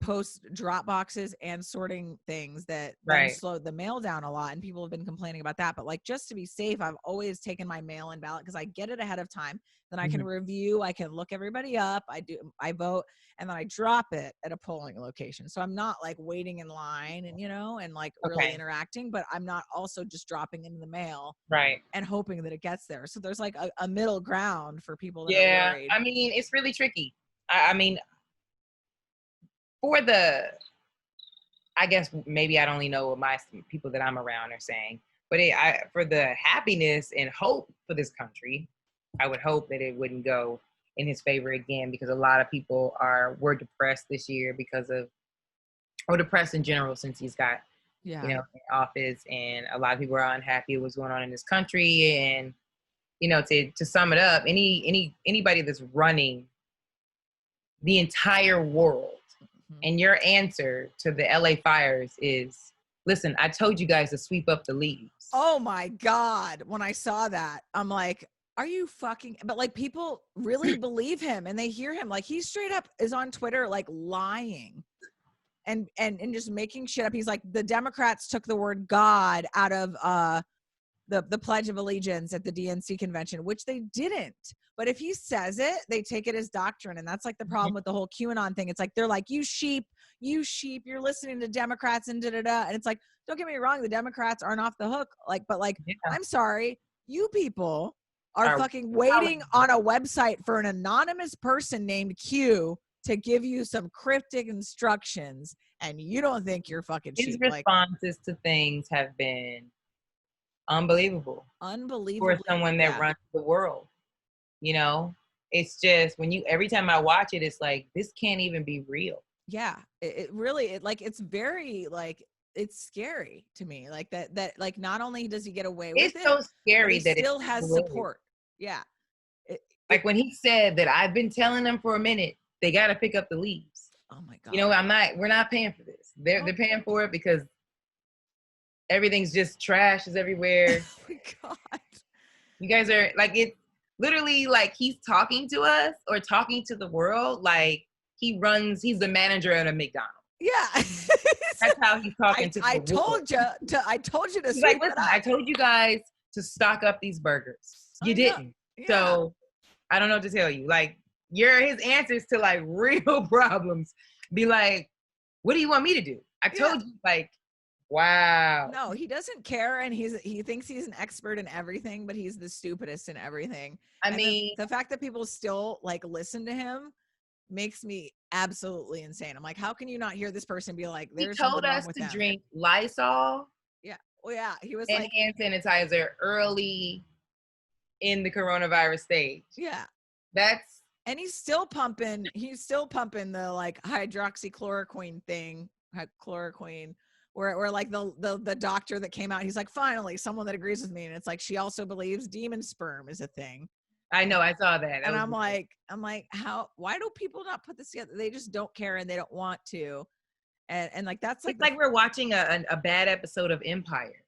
post drop boxes and sorting things that then slowed the mail down a lot, and people have been complaining about that. But like just to be safe, I've always taken my mail-in ballot because I get it ahead of time, then I can review, I can look everybody up, I vote, and then I drop it at a polling location. So I'm not like waiting in line and and like really interacting, but I'm not also just dropping into the mail and hoping that it gets there. So there's like a middle ground for people that are worried. I mean, it's really tricky. I mean, for the, I guess maybe I don't only know what my people that I'm around are saying, but for the happiness and hope for this country, I would hope that it wouldn't go in his favor again, because a lot of people were depressed this year or depressed in general since he's got, in office, and a lot of people are unhappy with what's going on in this country. And, to sum it up, anybody that's running the entire world, and your answer to the LA fires is, listen, I told you guys to sweep up the leaves. Oh my God. When I saw that, I'm like, are you fucking, but like people really believe him and they hear him. Like he straight up is on Twitter, like lying and just making shit up. He's like, the Democrats took the word God out of, the Pledge of Allegiance at the DNC convention, which they didn't. But if he says it, they take it as doctrine. And that's like the problem with the whole QAnon thing. It's like, they're like, you sheep, you're listening to Democrats and da-da-da. And it's like, don't get me wrong, the Democrats aren't off the hook. Like, but like, I'm sorry, you people are fucking waiting on a website for an anonymous person named Q to give you some cryptic instructions. And you don't think you're fucking sheep. His responses to things have been unbelievable for someone that runs the world. It's just every time I watch it, it's like, this can't even be real. It really it's very like, it's scary to me, like that like not only does he get away with it, it's so scary that it still has support. Like when he said that, I've been telling them for a minute, they got to pick up the leaves. Oh my God. We're not paying for this. They're paying for it because everything's just trash is everywhere. Oh my God. You guys are like, it's literally like he's talking to us or talking to the world like he's the manager at a McDonald's. Yeah. That's how he's talking to the I world. I told you to sweep it up. I told you guys to stock up these burgers. You didn't. Yeah. So I don't know what to tell you. Like, his answers to like real problems be like, what do you want me to do? I told you, like, wow. No, he doesn't care, and he thinks he's an expert in everything, but he's the stupidest in everything. I mean, the fact that people still like listen to him makes me absolutely insane. I'm like, how can you not hear this person be like, there's something wrong with them? He told us to drink Lysol. Yeah. Well, yeah, he was and like hand sanitizer early in the coronavirus stage. Yeah. And he's still pumping the like hydroxychloroquine thing, chloroquine, where like the doctor that came out, he's like, finally someone that agrees with me. And it's like, she also believes demon sperm is a thing. I know, I saw that. And I'm like, why do people not put this together? They just don't care and they don't want to. And like, that's like, it's like we're watching a bad episode of Empire.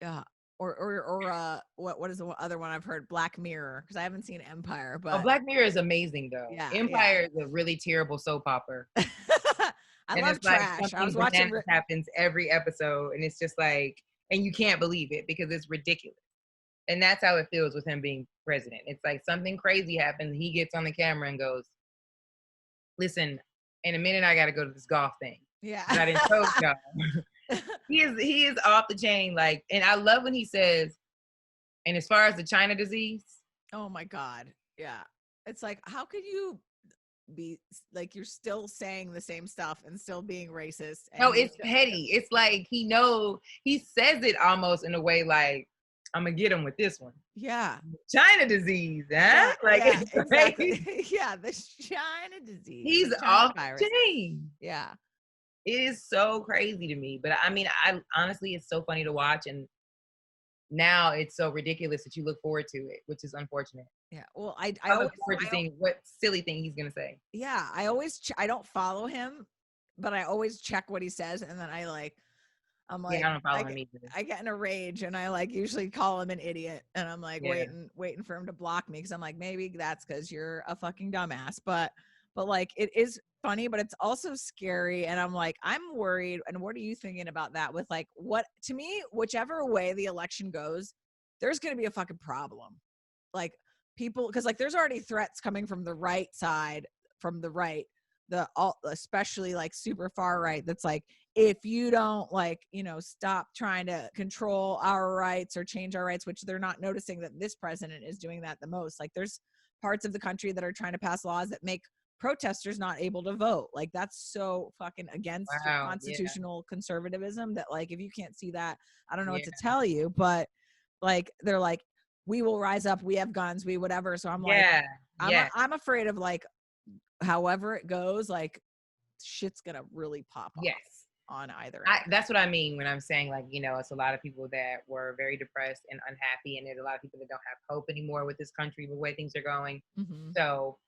Yeah. Or what is the other one I've heard? Black Mirror, because I haven't seen Empire, but Black Mirror is amazing though. Yeah, Empire is a really terrible soap opera. I love trash. I was watching happens every episode, and it's just like, and you can't believe it because it's ridiculous. And that's how it feels with him being president. It's like something crazy happens. He gets on the camera and goes, "Listen, in a minute I got to go to this golf thing." Yeah. I didn't tell y'all. He is off the chain. Like, and I love when he says, and as far as the China disease. Oh my God. Yeah. It's like, how could you be like, you're still saying the same stuff and still being racist? No, it's petty. It's like, he says it almost in a way like, I'm gonna get him with this one. Yeah. China disease, huh? Yeah, like, yeah, exactly. Yeah, the China disease. He's off the chain. Yeah. It is so crazy to me. But I mean, I honestly, it's so funny to watch. And now it's so ridiculous that you look forward to it, which is unfortunate. Yeah. Well, I look forward to seeing what silly thing he's going to say. Yeah. I don't follow him, but I always check what he says. And then I'm like, I don't follow him either. I get in a rage and I like usually call him an idiot. And I'm like waiting for him to block me. Cause I'm like, maybe that's cause you're a fucking dumbass. But like, it is funny, but it's also scary. And I'm like, I'm worried. And what are you thinking about that with like, what to me, whichever way the election goes, there's going to be a fucking problem. Like people, cause like there's already threats coming from the right side, from the right, especially like super far right. That's like, if you don't like, stop trying to control our rights or change our rights, which they're not noticing that this president is doing that the most. Like there's parts of the country that are trying to pass laws that make protesters not able to vote. Like that's so fucking against constitutional conservatism that like, if you can't see that, I don't know what to tell you, but like, they're like, we will rise up. We have guns, we whatever. So I'm like, I'm afraid of like, however it goes, like shit's gonna really pop off on either end. That's what I mean when I'm saying like, it's a lot of people that were very depressed and unhappy, and there's a lot of people that don't have hope anymore with this country, the way things are going. Mm-hmm. So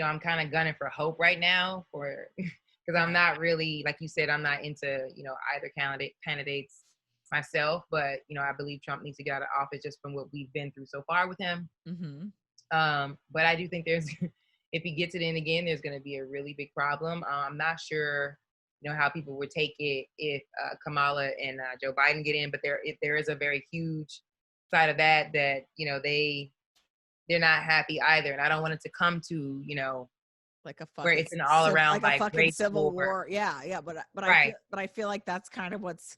I'm kind of gunning for hope right now because I'm not really, like you said, I'm not into, either candidates myself, but, I believe Trump needs to get out of office just from what we've been through so far with him. Mm-hmm. But I do think if he gets it in again, there's going to be a really big problem. I'm not sure, how people would take it if Kamala and Joe Biden get in, but there is a very huge side of that, they're not happy either. And I don't want it to come to, like a fucking, where it's an all around like a fucking civil war. Yeah. But I feel like that's kind of what's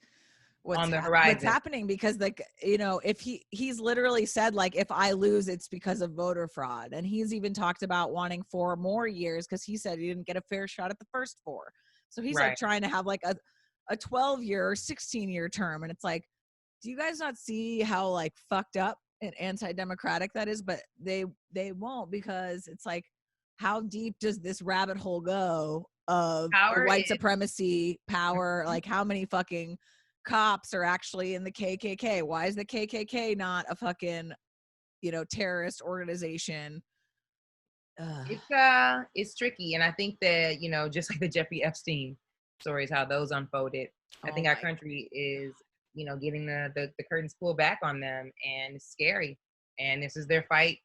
on the horizon. What's happening, because like, if he's literally said like, if I lose, it's because of voter fraud. And he's even talked about wanting 4 more years because he said he didn't get a fair shot at the first 4. So he's like trying to have like a 12-year or 16-year term. And it's like, do you guys not see how like fucked up and anti-democratic that is? But they won't, because it's like, how deep does this rabbit hole go of white supremacy power? Like how many fucking cops are actually in the KKK? Why is the KKK not a fucking terrorist organization? It's tricky. And I think that just like the Jeffrey Epstein stories, how those unfolded, I think our country is getting the curtains pulled back on them, and it's scary. And this is their fight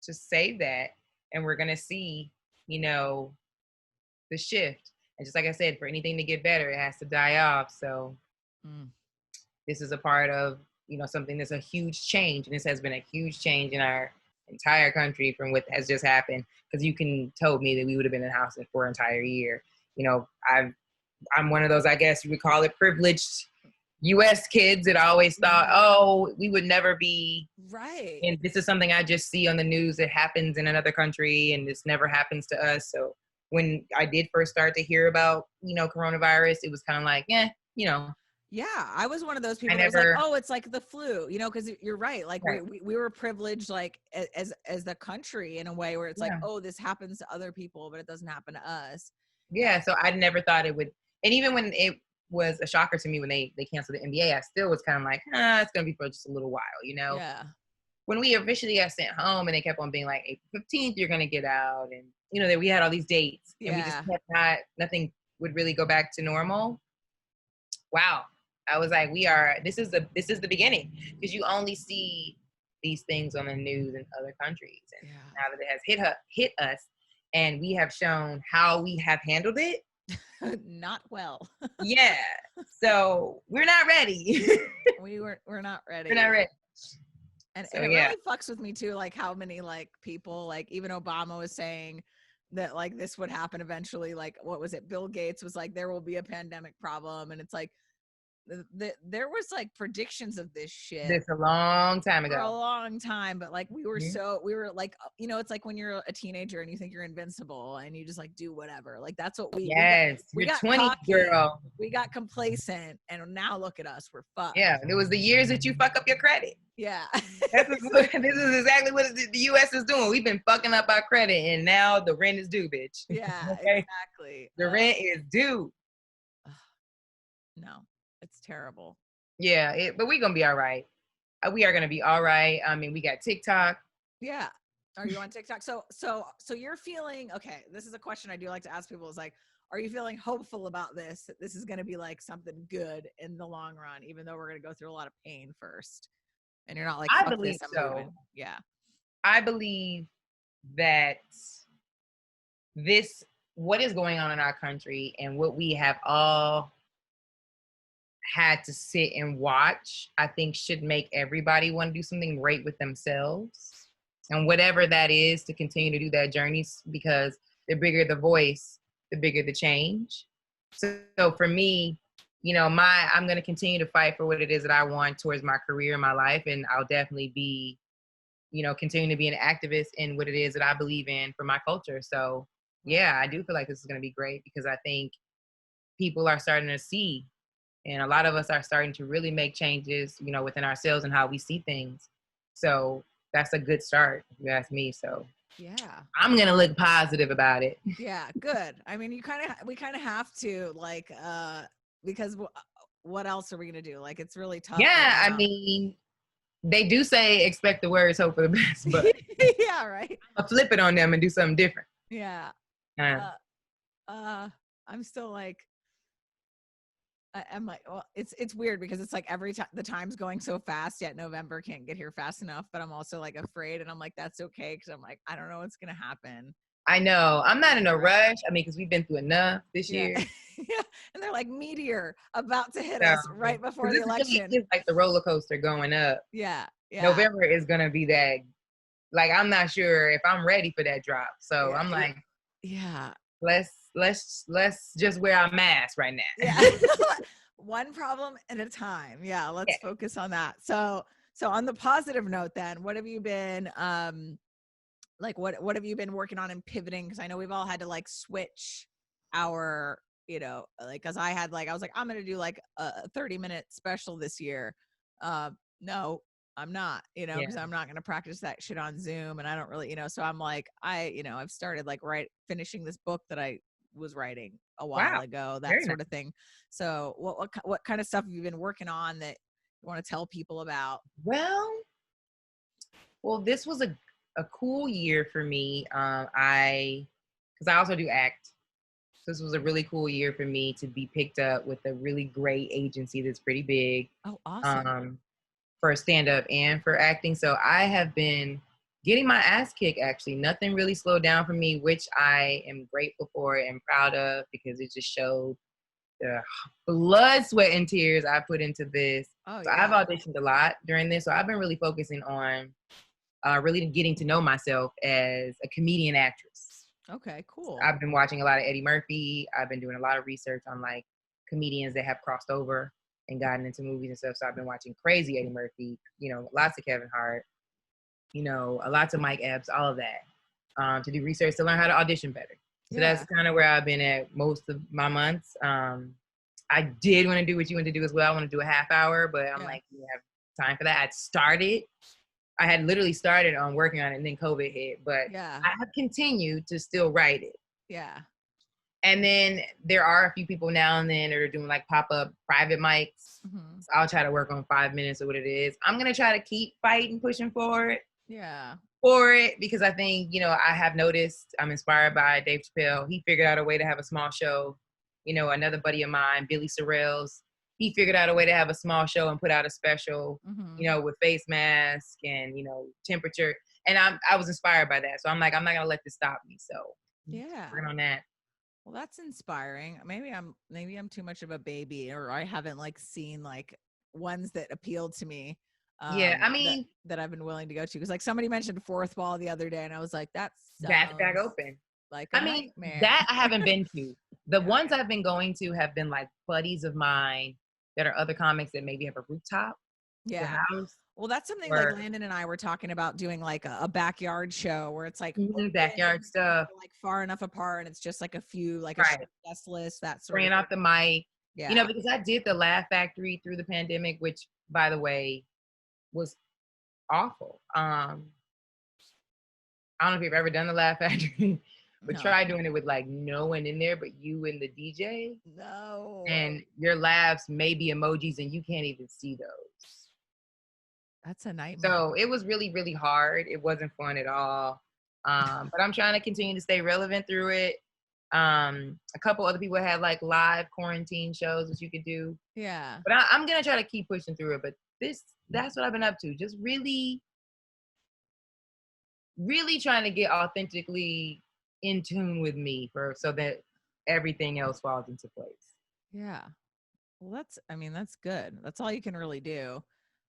to save that. And we're going to see, the shift. And just like I said, for anything to get better, it has to die off. So this is a part of, something that's a huge change. And this has been a huge change in our entire country from what has just happened. Because you can told me that we would have been in the house for an entire year. I'm one of those, I guess you would call it, privileged U.S. kids that always thought, we would never be right. And this is something I just see on the news that happens in another country, and this never happens to us. So when I did first start to hear about, coronavirus, it was kind of like, Yeah, I was one of those people that was like, it's like the flu, because you're right. Like we were privileged, like as the country, in a way where it's like, this happens to other people, but it doesn't happen to us. Yeah. So I never thought it would. And even when it was a shocker to me when they canceled the NBA, I still was kind of like, it's going to be for just a little while, Yeah. when we officially got sent home, and they kept on being like, April 15th, you're going to get out. And, you know, that we had all these dates and we just kept nothing would really go back to normal. Wow. I was like, this is the beginning, because you only see these things on the news in other countries. And now that it has hit us, and we have shown how we have handled it. Not well. Yeah. So we're not ready. We're not ready. We're not ready. And it really fucks with me too, like how many like people, like even Obama was saying that like this would happen eventually. Like, what was it? Bill Gates was like, there will be a pandemic problem. And it's like, there was like predictions of this shit. This a long time ago. For a long time, but like we were like, you know, it's like when you're a teenager and you think you're invincible and you just like do whatever. Like that's what we got 20, cocky, girl. We got complacent, and now look at us, we're fucked. Yeah, it was the years that you fuck up your credit. Yeah. This is exactly what the U.S. is doing. We've been fucking up our credit, and now the rent is due, bitch. Yeah, okay? Exactly. The rent is due. No. It's terrible. Yeah, but we're gonna be all right. We are gonna be all right. I mean, we got TikTok. Yeah. Are you on TikTok? So you're feeling, okay, this is a question I do like to ask people, is like, are you feeling hopeful about this, that this is gonna be like something good in the long run, even though we're gonna go through a lot of pain first? And you're not like, I believe so. Yeah. I believe that what is going on in our country and what we have all had to sit and watch, I think should make everybody want to do something great with themselves, and whatever that is, to continue to do that journey, because the bigger the voice, the bigger the change. So for me, you know, I'm going to continue to fight for what it is that I want towards my career and my life. And I'll definitely be, you know, continuing to be an activist in what it is that I believe in for my culture. So yeah, I do feel like this is going to be great, because I think people are starting to see, and a lot of us are starting to really make changes, you know, within ourselves and how we see things. So that's a good start, if you ask me. So yeah, I'm going to look positive about it. Yeah, good. I mean, we kind of have to, like, because what else are we going to do? Like, it's really tough. Yeah, right, I mean, they do say expect the worst, hope for the best, but yeah, right. I'll flip it on them and do something different. Yeah. I'm still like, I'm like, well, it's weird, because it's like every time the time's going so fast, yet November can't get here fast enough. But I'm also like afraid, and I'm like, that's okay, because I'm like, I don't know what's gonna happen. I know. I'm not in a rush. I mean, because we've been through enough this year. Yeah, and they're like, meteor about to hit us right before the election. It's like the roller coaster going up. Yeah. November is gonna be that. Like, I'm not sure if I'm ready for that drop. So I'm like, yeah. Let's just wear our mask right now. Yeah. One problem at a time. Yeah, let's focus on that. So on the positive note then, what have you been like what have you been working on and pivoting? Because I know we've all had to like switch our, you know, like, because I was like, I'm gonna do like a 30-minute special this year. No, I'm not, you know, because I'm not going to practice that shit on Zoom, and I don't really, you know, so I'm like, I've started like finishing this book that I was writing a while ago, that sort of thing. So what kind of stuff have you been working on that you want to tell people about? Well, this was a cool year for me. Because I also do act. So this was a really cool year for me to be picked up with a really great agency that's pretty big. Oh, awesome. For stand-up and for acting. So I have been getting my ass kicked, actually. Nothing really slowed down for me, which I am grateful for and proud of, because it just showed the blood, sweat, and tears I put into this. So I've auditioned a lot during this. So I've been really focusing on really getting to know myself as a comedian actress. Okay, cool. I've been watching a lot of Eddie Murphy. I've been doing a lot of research on like comedians that have crossed over and gotten into movies and stuff. So I've been watching crazy Eddie Murphy, you know, lots of Kevin Hart, you know, lots of Mike Epps, all of that, to do research, to learn how to audition better. So that's kind of where I've been at most of my months. I did want to do what you want to do as well. I want to do a half hour, but I'm like, you have time for that. I had literally started on working on it, and then COVID hit, but I have continued to still write it. Yeah. And then there are a few people now and then that are doing like pop-up private mics. Mm-hmm. So I'll try to work on 5 minutes or what it is. I'm going to try to keep fighting, pushing forward. Yeah. For it, because I think, I have noticed, I'm inspired by Dave Chappelle. He figured out a way to have a small show. Another buddy of mine, Billy Sorrells, he figured out a way to have a small show and put out a special, with face mask and, temperature. And I was inspired by that. So I'm like, I'm not going to let this stop me. So yeah, working on that. Well, that's inspiring. Maybe I'm too much of a baby, or I haven't like seen like ones that appealed to me. Yeah, I mean that I've been willing to go to, because like somebody mentioned Fourth Wall the other day, and I was like, that's back open. Like nightmare. That I haven't been to. The ones I've been going to have been like buddies of mine that are other comics that maybe have a rooftop. Yeah. Well, that's something like Landon and I were talking about doing, like a backyard show where it's like backyard stuff, like far enough apart, and it's just like a few, like a guest list, that sort bringing of off the mic. Yeah. Because I did the Laugh Factory through the pandemic, which, by the way, was awful. I don't know if you've ever done the Laugh Factory, but try doing it with like no one in there but you and the DJ. No. And your laughs may be emojis and you can't even see those. That's a nightmare. So it was really, really hard. It wasn't fun at all. But I'm trying to continue to stay relevant through it. A couple other people had like live quarantine shows that you could do. Yeah. But I'm going to try to keep pushing through it. But that's what I've been up to. Just really, really trying to get authentically in tune with me so that everything else falls into place. Yeah. Well, that's good. That's all you can really do.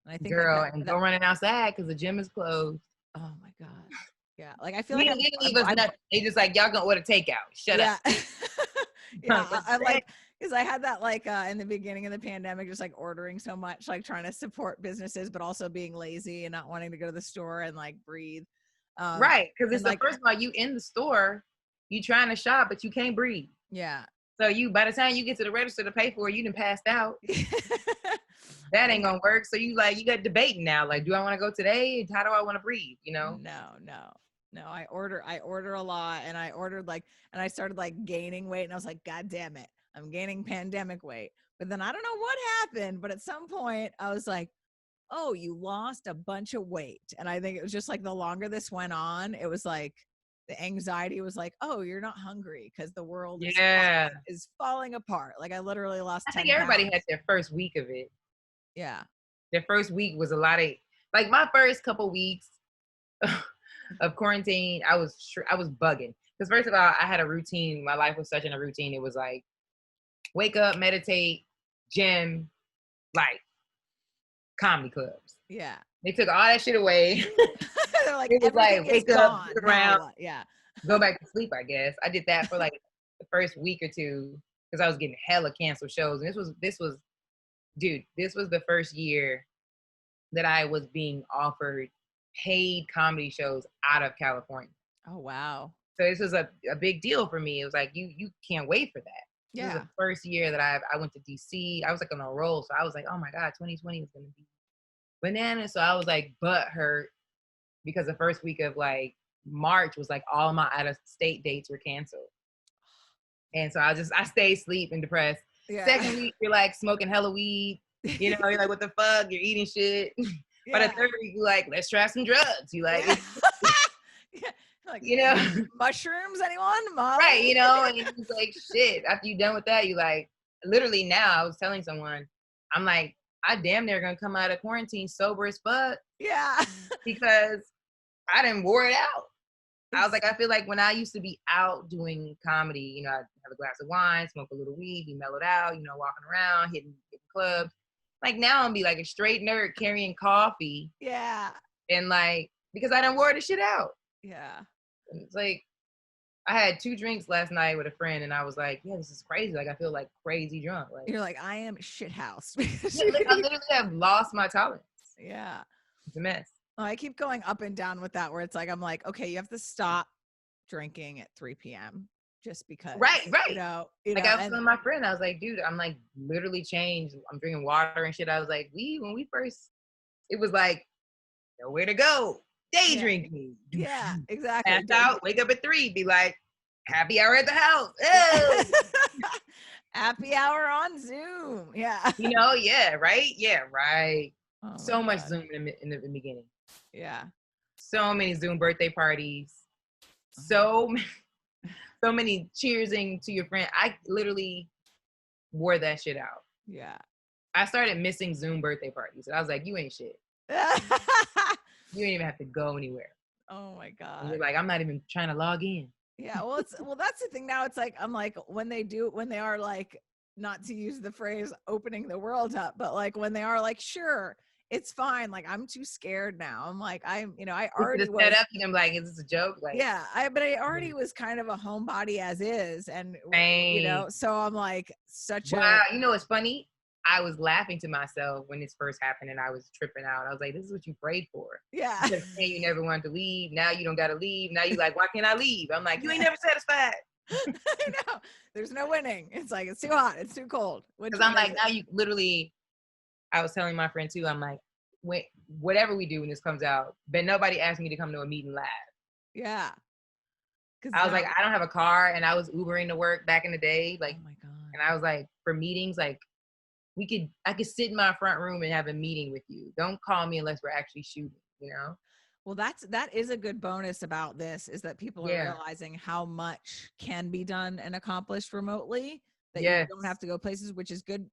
And I think and go running outside because the gym is closed. Oh my God. Yeah. Like I feel like they just like, y'all gonna order takeout. Shut up. Yeah. I like, because I had that like in the beginning of the pandemic, just like ordering so much, like trying to support businesses, but also being lazy and not wanting to go to the store and like breathe. Right. Because it's like, first of all, you in the store, you trying to shop, but you can't breathe. Yeah. So by the time you get to the register to pay for it, you done passed out. That ain't gonna work. So you got debating now. Like, do I want to go today? How do I want to breathe? No. I order a lot, and I ordered and I started like gaining weight, and I was like, God damn it, I'm gaining pandemic weight. But then I don't know what happened, but at some point I was like, oh, you lost a bunch of weight. And I think it was just like the longer this went on, it was like the anxiety was like, oh, you're not hungry because the world is falling apart. Like I literally lost 10 pounds. Everybody had their first week of it. Yeah. Their first week was a lot of, like my first couple weeks of quarantine, I was bugging. Because first of all, I had a routine. My life was such in a routine. It was like, wake up, meditate, gym, like comedy clubs. Yeah. They took all that shit away. They're like, it was like, wake up, sit around, go back to sleep, I guess. I did that for like the first week or two because I was getting hella canceled shows. And this was the first year that I was being offered paid comedy shows out of California. Oh, wow. So this was a big deal for me. It was like, you can't wait for that. Yeah. This was the first year that I went to DC. I was like on a roll. So I was like, oh my God, 2020 is going to be bananas. So I was like butt hurt because the first week of like March was like all my out of state dates were canceled. And so I stayed asleep and depressed. Yeah. Second week, you're like smoking hella weed. You're like, what the fuck? You're eating shit. Yeah. By the third week, you're like, let's try some drugs. You like, like, mushrooms, anyone? Mom? Right, and it's like, shit. After you're done with that, you like, literally now, I was telling someone, I'm like, I damn near gonna come out of quarantine sober as fuck. Yeah. Because I didn't wore it out. I was like, I feel like when I used to be out doing comedy, I'd have a glass of wine, smoke a little weed, be mellowed out, walking around, hitting clubs. Like now I'm be like a straight nerd carrying coffee. Yeah. And like, because I done wore the shit out. Yeah. And it's like, I had 2 drinks last night with a friend and I was like, yeah, this is crazy. Like, I feel like crazy drunk. Like, you're like, I am shithoused. I literally have lost my tolerance. Yeah. It's a mess. Well, I keep going up and down with that where it's like, I'm like, okay, you have to stop drinking at 3 p.m. just because. Right. Like I was telling my friend, I was like, dude, I'm like literally changed. I'm drinking water and shit. I was like, when we first, it was like, nowhere to go. Day drinking. Yeah, exactly. Pass out, wake up at 3, be like, happy hour at the house. Oh. Happy hour on Zoom. Yeah. Yeah, right? Yeah, right. Oh so much Zoom in the beginning. Yeah. So many Zoom birthday parties. So many cheersing to your friend. I literally wore that shit out. Yeah. I started missing Zoom birthday parties. And I was like, you ain't shit. You ain't even have to go anywhere. Oh my God. And you're like, I'm not even trying to log in. Yeah. Well, that's the thing now. It's like, I'm like, when they are like, not to use the phrase opening the world up, but like when they are like, sure, it's fine. Like, I'm too scared now. I'm like, I already was set up and I'm like, is this a joke? Like, yeah, but I already was kind of a homebody as is. And, so I'm like wow. It's funny. I was laughing to myself when this first happened and I was tripping out. I was like, this is what you prayed for. Yeah. You never wanted to leave. Now you don't got to leave. Now you like, why can't I leave? I'm like, you ain't never satisfied. I know. There's no winning. It's like, it's too hot. It's too cold. Because I'm like, now you literally, I was telling my friend too, I'm like, whatever we do when this comes out, but nobody asked me to come to a meeting live. Yeah. I was like, I don't have a car and I was Ubering to work back in the day. Like, oh my God. And I was like, for meetings, like, I could sit in my front room and have a meeting with you. Don't call me unless we're actually shooting, Well, that is a good bonus about this, is that people are realizing how much can be done and accomplished remotely, that you don't have to go places, which is good,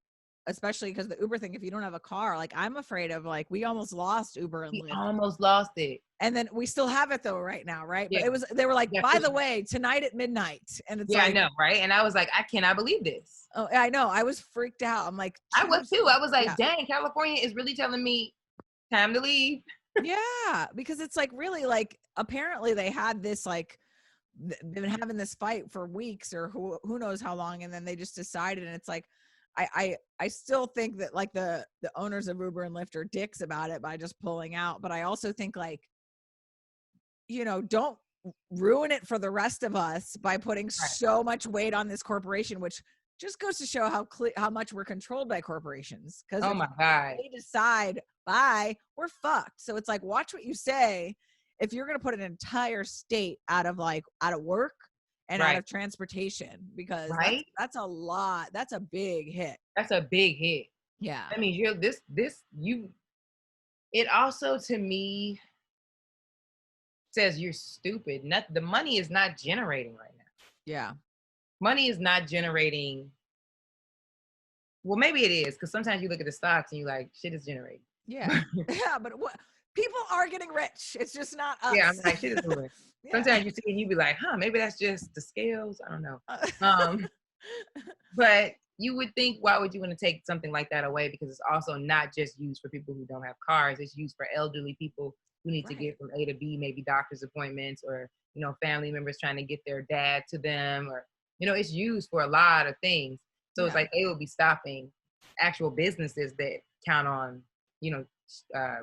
especially because the Uber thing, if you don't have a car, like I'm afraid of, like, we almost lost Uber and Lyft. Almost lost it. And then we still have it though right now, right? Yeah. But they were like, by the way, tonight at midnight. And it's like, I know, right? And I was like, I cannot believe this. Oh, I know. I was freaked out. I'm like, I was too. I was like, dang, California is really telling me time to leave. Yeah, because it's like, really, like, apparently they had this, like, they've been having this fight for weeks or who knows how long, and then they just decided. And it's like, I still think that, like, the owners of Uber and Lyft are dicks about it by just pulling out. But I also think, like, don't ruin it for the rest of us by putting so much weight on this corporation, which just goes to show how much we're controlled by corporations. Because oh my God, they decide, bye, we're fucked. So it's like, watch what you say. If you're going to put an entire state out of work and out of transportation, because that's a lot. That's a big hit. That's a big hit. Yeah. I mean, it also, to me, says you're stupid. The money is not generating right now. Yeah. Money is not generating. Well, maybe it is, because sometimes you look at the stocks and you're like, shit is generating. Yeah. Yeah, but what? People are getting rich. It's just not us. Yeah, I'm like, shit is moving. Sometimes you see and you be like, maybe that's just the scales. I don't know. But you would think, why would you want to take something like that away? Because it's also not just used for people who don't have cars. It's used for elderly people who need to get from A to B, maybe doctor's appointments, or, family members trying to get their dad to them, or, it's used for a lot of things. So it's like they will be stopping actual businesses that count on,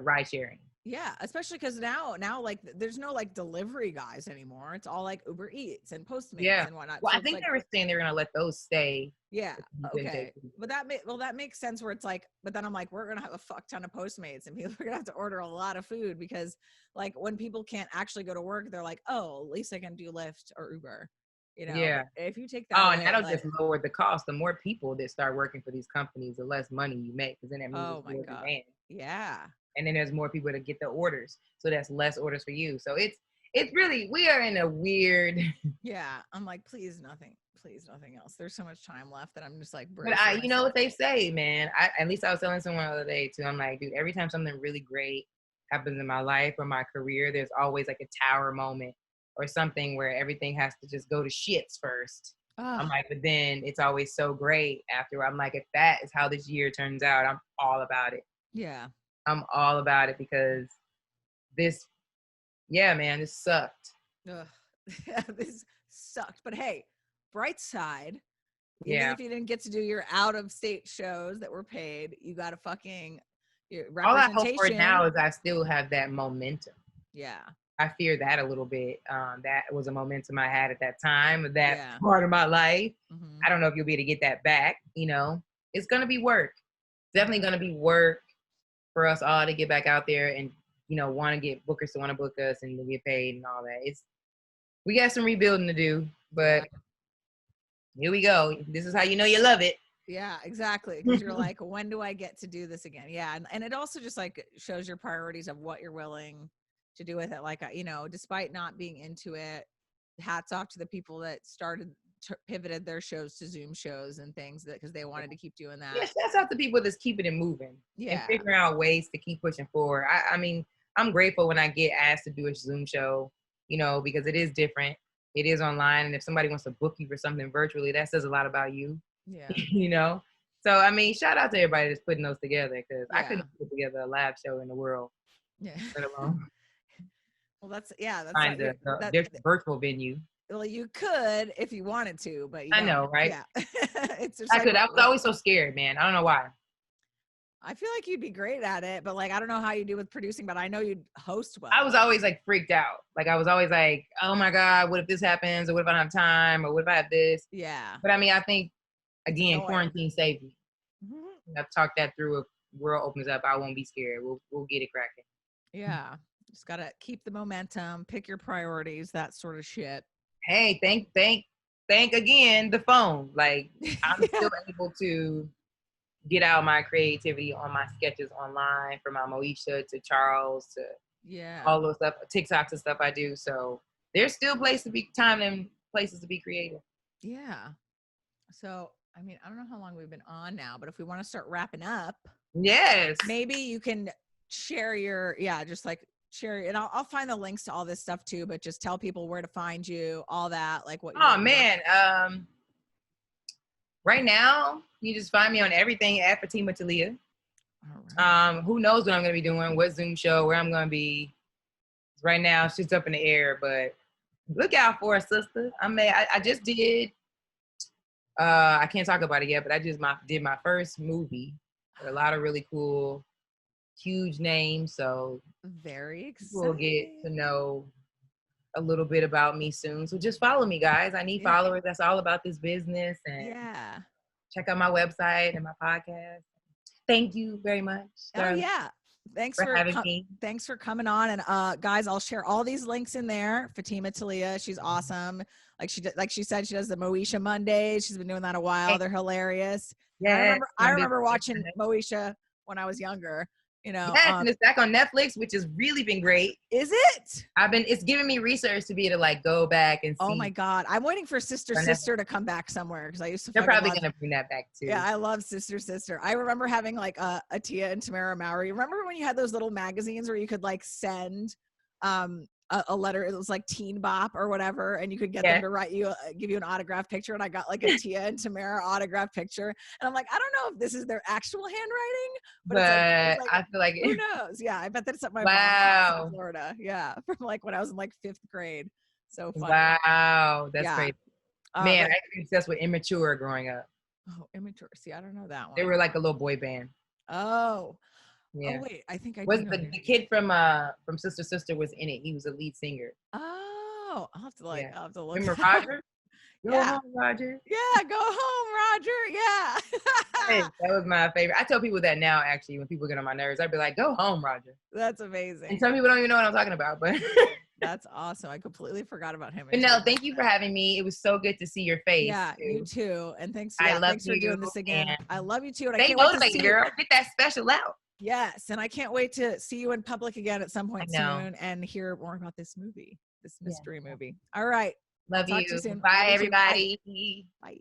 ride sharing. Yeah, especially because now like there's no like delivery guys anymore. It's all like Uber Eats and Postmates and whatnot. Well, so I think they were saying they're gonna let those stay. Yeah. Okay. But that makes sense, where it's like, but then I'm like, we're gonna have a fuck ton of Postmates and people are gonna have to order a lot of food, because like when people can't actually go to work, they're like, oh, at least I can do Lyft or Uber. Yeah. If you take that away, and that'll just lower the cost. The more people that start working for these companies, the less money you make, because then that means oh my God. Demand. Yeah. And then there's more people to get the orders, so that's less orders for you. So it's really, we are in a weird. Yeah, I'm like, please nothing else. There's so much time left that I'm just like. But you know what they say, man. At least I was telling someone the other day too. I'm like, dude, every time something really great happens in my life or my career, there's always like a tower moment or something where everything has to just go to shits first. I'm like, but then it's always so great after. I'm like, if that is how this year turns out, I'm all about it. Yeah. I'm all about it, because this sucked. Ugh. Yeah, this sucked. But hey, bright side, even if you didn't get to do your out of state shows that were paid, you got a fucking representation. All I hope for now is I still have that momentum. Yeah. I fear that a little bit. That was a momentum I had at that time, that part of my life. Mm-hmm. I don't know if you'll be able to get that back. It's going to be work. Definitely going to be work for us all to get back out there and, want to get bookers to want to book us and to get paid and all that. We got some rebuilding to do. But here we go. This is how you know you love it. Yeah, exactly. Because you're like, when do I get to do this again? Yeah. And it also just like shows your priorities of what you're willing to do with it. Like, you know, despite not being into it, hats off to the people that pivoted their shows to Zoom shows and things because they wanted to keep doing that. Yes, that's out to people that's keeping it moving. Yeah. And figuring out ways to keep pushing forward. I mean, I'm grateful when I get asked to do a Zoom show, you know, because it is different. It is online. And if somebody wants to book you for something virtually, that says a lot about you. Yeah. You know? So, I mean, shout out to everybody that's putting those together because I couldn't put together a live show in the world. Yeah. Let alone. Well, that's find a virtual venue. Well, you could if you wanted to, but I know, right? Yeah. It's just I could. I was always so scared, man. I don't know why. I feel like you'd be great at it, but like I don't know how you do with producing, but I know you'd host well. I was always like freaked out. Like I was always like, oh my God, what if this happens? Or what if I don't have time? Or what if I have this? Yeah. But I mean, I think again, quarantine saved me. Mm-hmm. I've talked that through. If the world opens up, I won't be scared. We'll get it cracking. Yeah. Just gotta keep the momentum, pick your priorities, that sort of shit. Hey, thank again the phone. Like I'm still able to get out my creativity on my sketches online, from my Moesha to Charles to all those stuff, TikToks and stuff I do. So there's still time and places to be creative. Yeah. So I mean, I don't know how long we've been on now, but if we want to start wrapping up, yes, maybe you can share just like share, and I'll find the links to all this stuff too, but just tell people where to find you, all that, like what. Oh man, right now you just find me on everything at Fatimah Taliah. Right. Who knows what I'm gonna be doing, what Zoom show, where I'm gonna be. Right now it's just up in the air, but look out for it, sister. I just did. I can't talk about it yet, but I just did my first movie. A lot of really cool, huge names. So very exciting. We'll get to know a little bit about me soon. So just follow me, guys. I need followers. That's all about this business. And check out my website and my podcast. Thank you very much. Oh yeah. Thanks for having me. Thanks for coming on. And guys, I'll share all these links in there. Fatimah Taliah, she's awesome. Like she said, she does the Moesha Mondays. She's been doing that a while. They're hilarious. Yeah. I remember watching Moesha when I was younger. You know, and it's back on Netflix, which has really been great. Is it? It's giving me research to be able to like go back and see. Oh my God. I'm waiting for Sister to come back somewhere because I used to. They're probably going to bring that back too. Yeah, I love Sister. I remember having like a Tia and Tamara Mowry. Remember when you had those little magazines where you could like send a letter? It was like Teen Bop or whatever, and you could get them to write you, give you an autograph picture. And I got like a Tia and Tamara autograph picture, and I'm like, I don't know if this is their actual handwriting, but it's like, I feel like who knows? Yeah, I bet that's at my mom's house in Florida. Yeah, from like when I was in like 5th grade. So funny. Wow, that's great. Man, I was obsessed with Immature growing up. Oh, Immature. See, I don't know that one. They were like a little boy band. Oh. Yeah. Oh wait, I think I was the kid from Sister was in it. He was a lead singer. Oh, I'll have to look. Remember Roger? Go home, Roger. Yeah, go home, Roger. Yeah. Hey, that was my favorite. I tell people that now, actually, when people get on my nerves, I'd be like, go home, Roger. That's amazing. And some people don't even know what I'm talking about, but that's awesome. I completely forgot about him. But no, thank you for having me. It was so good to see your face. Yeah, too. You too. And thanks for doing this again. I love you too. And stay motivated, girl. Get that special out. Yes, and I can't wait to see you in public again at some point soon and hear more about this movie, this mystery movie. All right. Love you. Bye, everybody. Bye.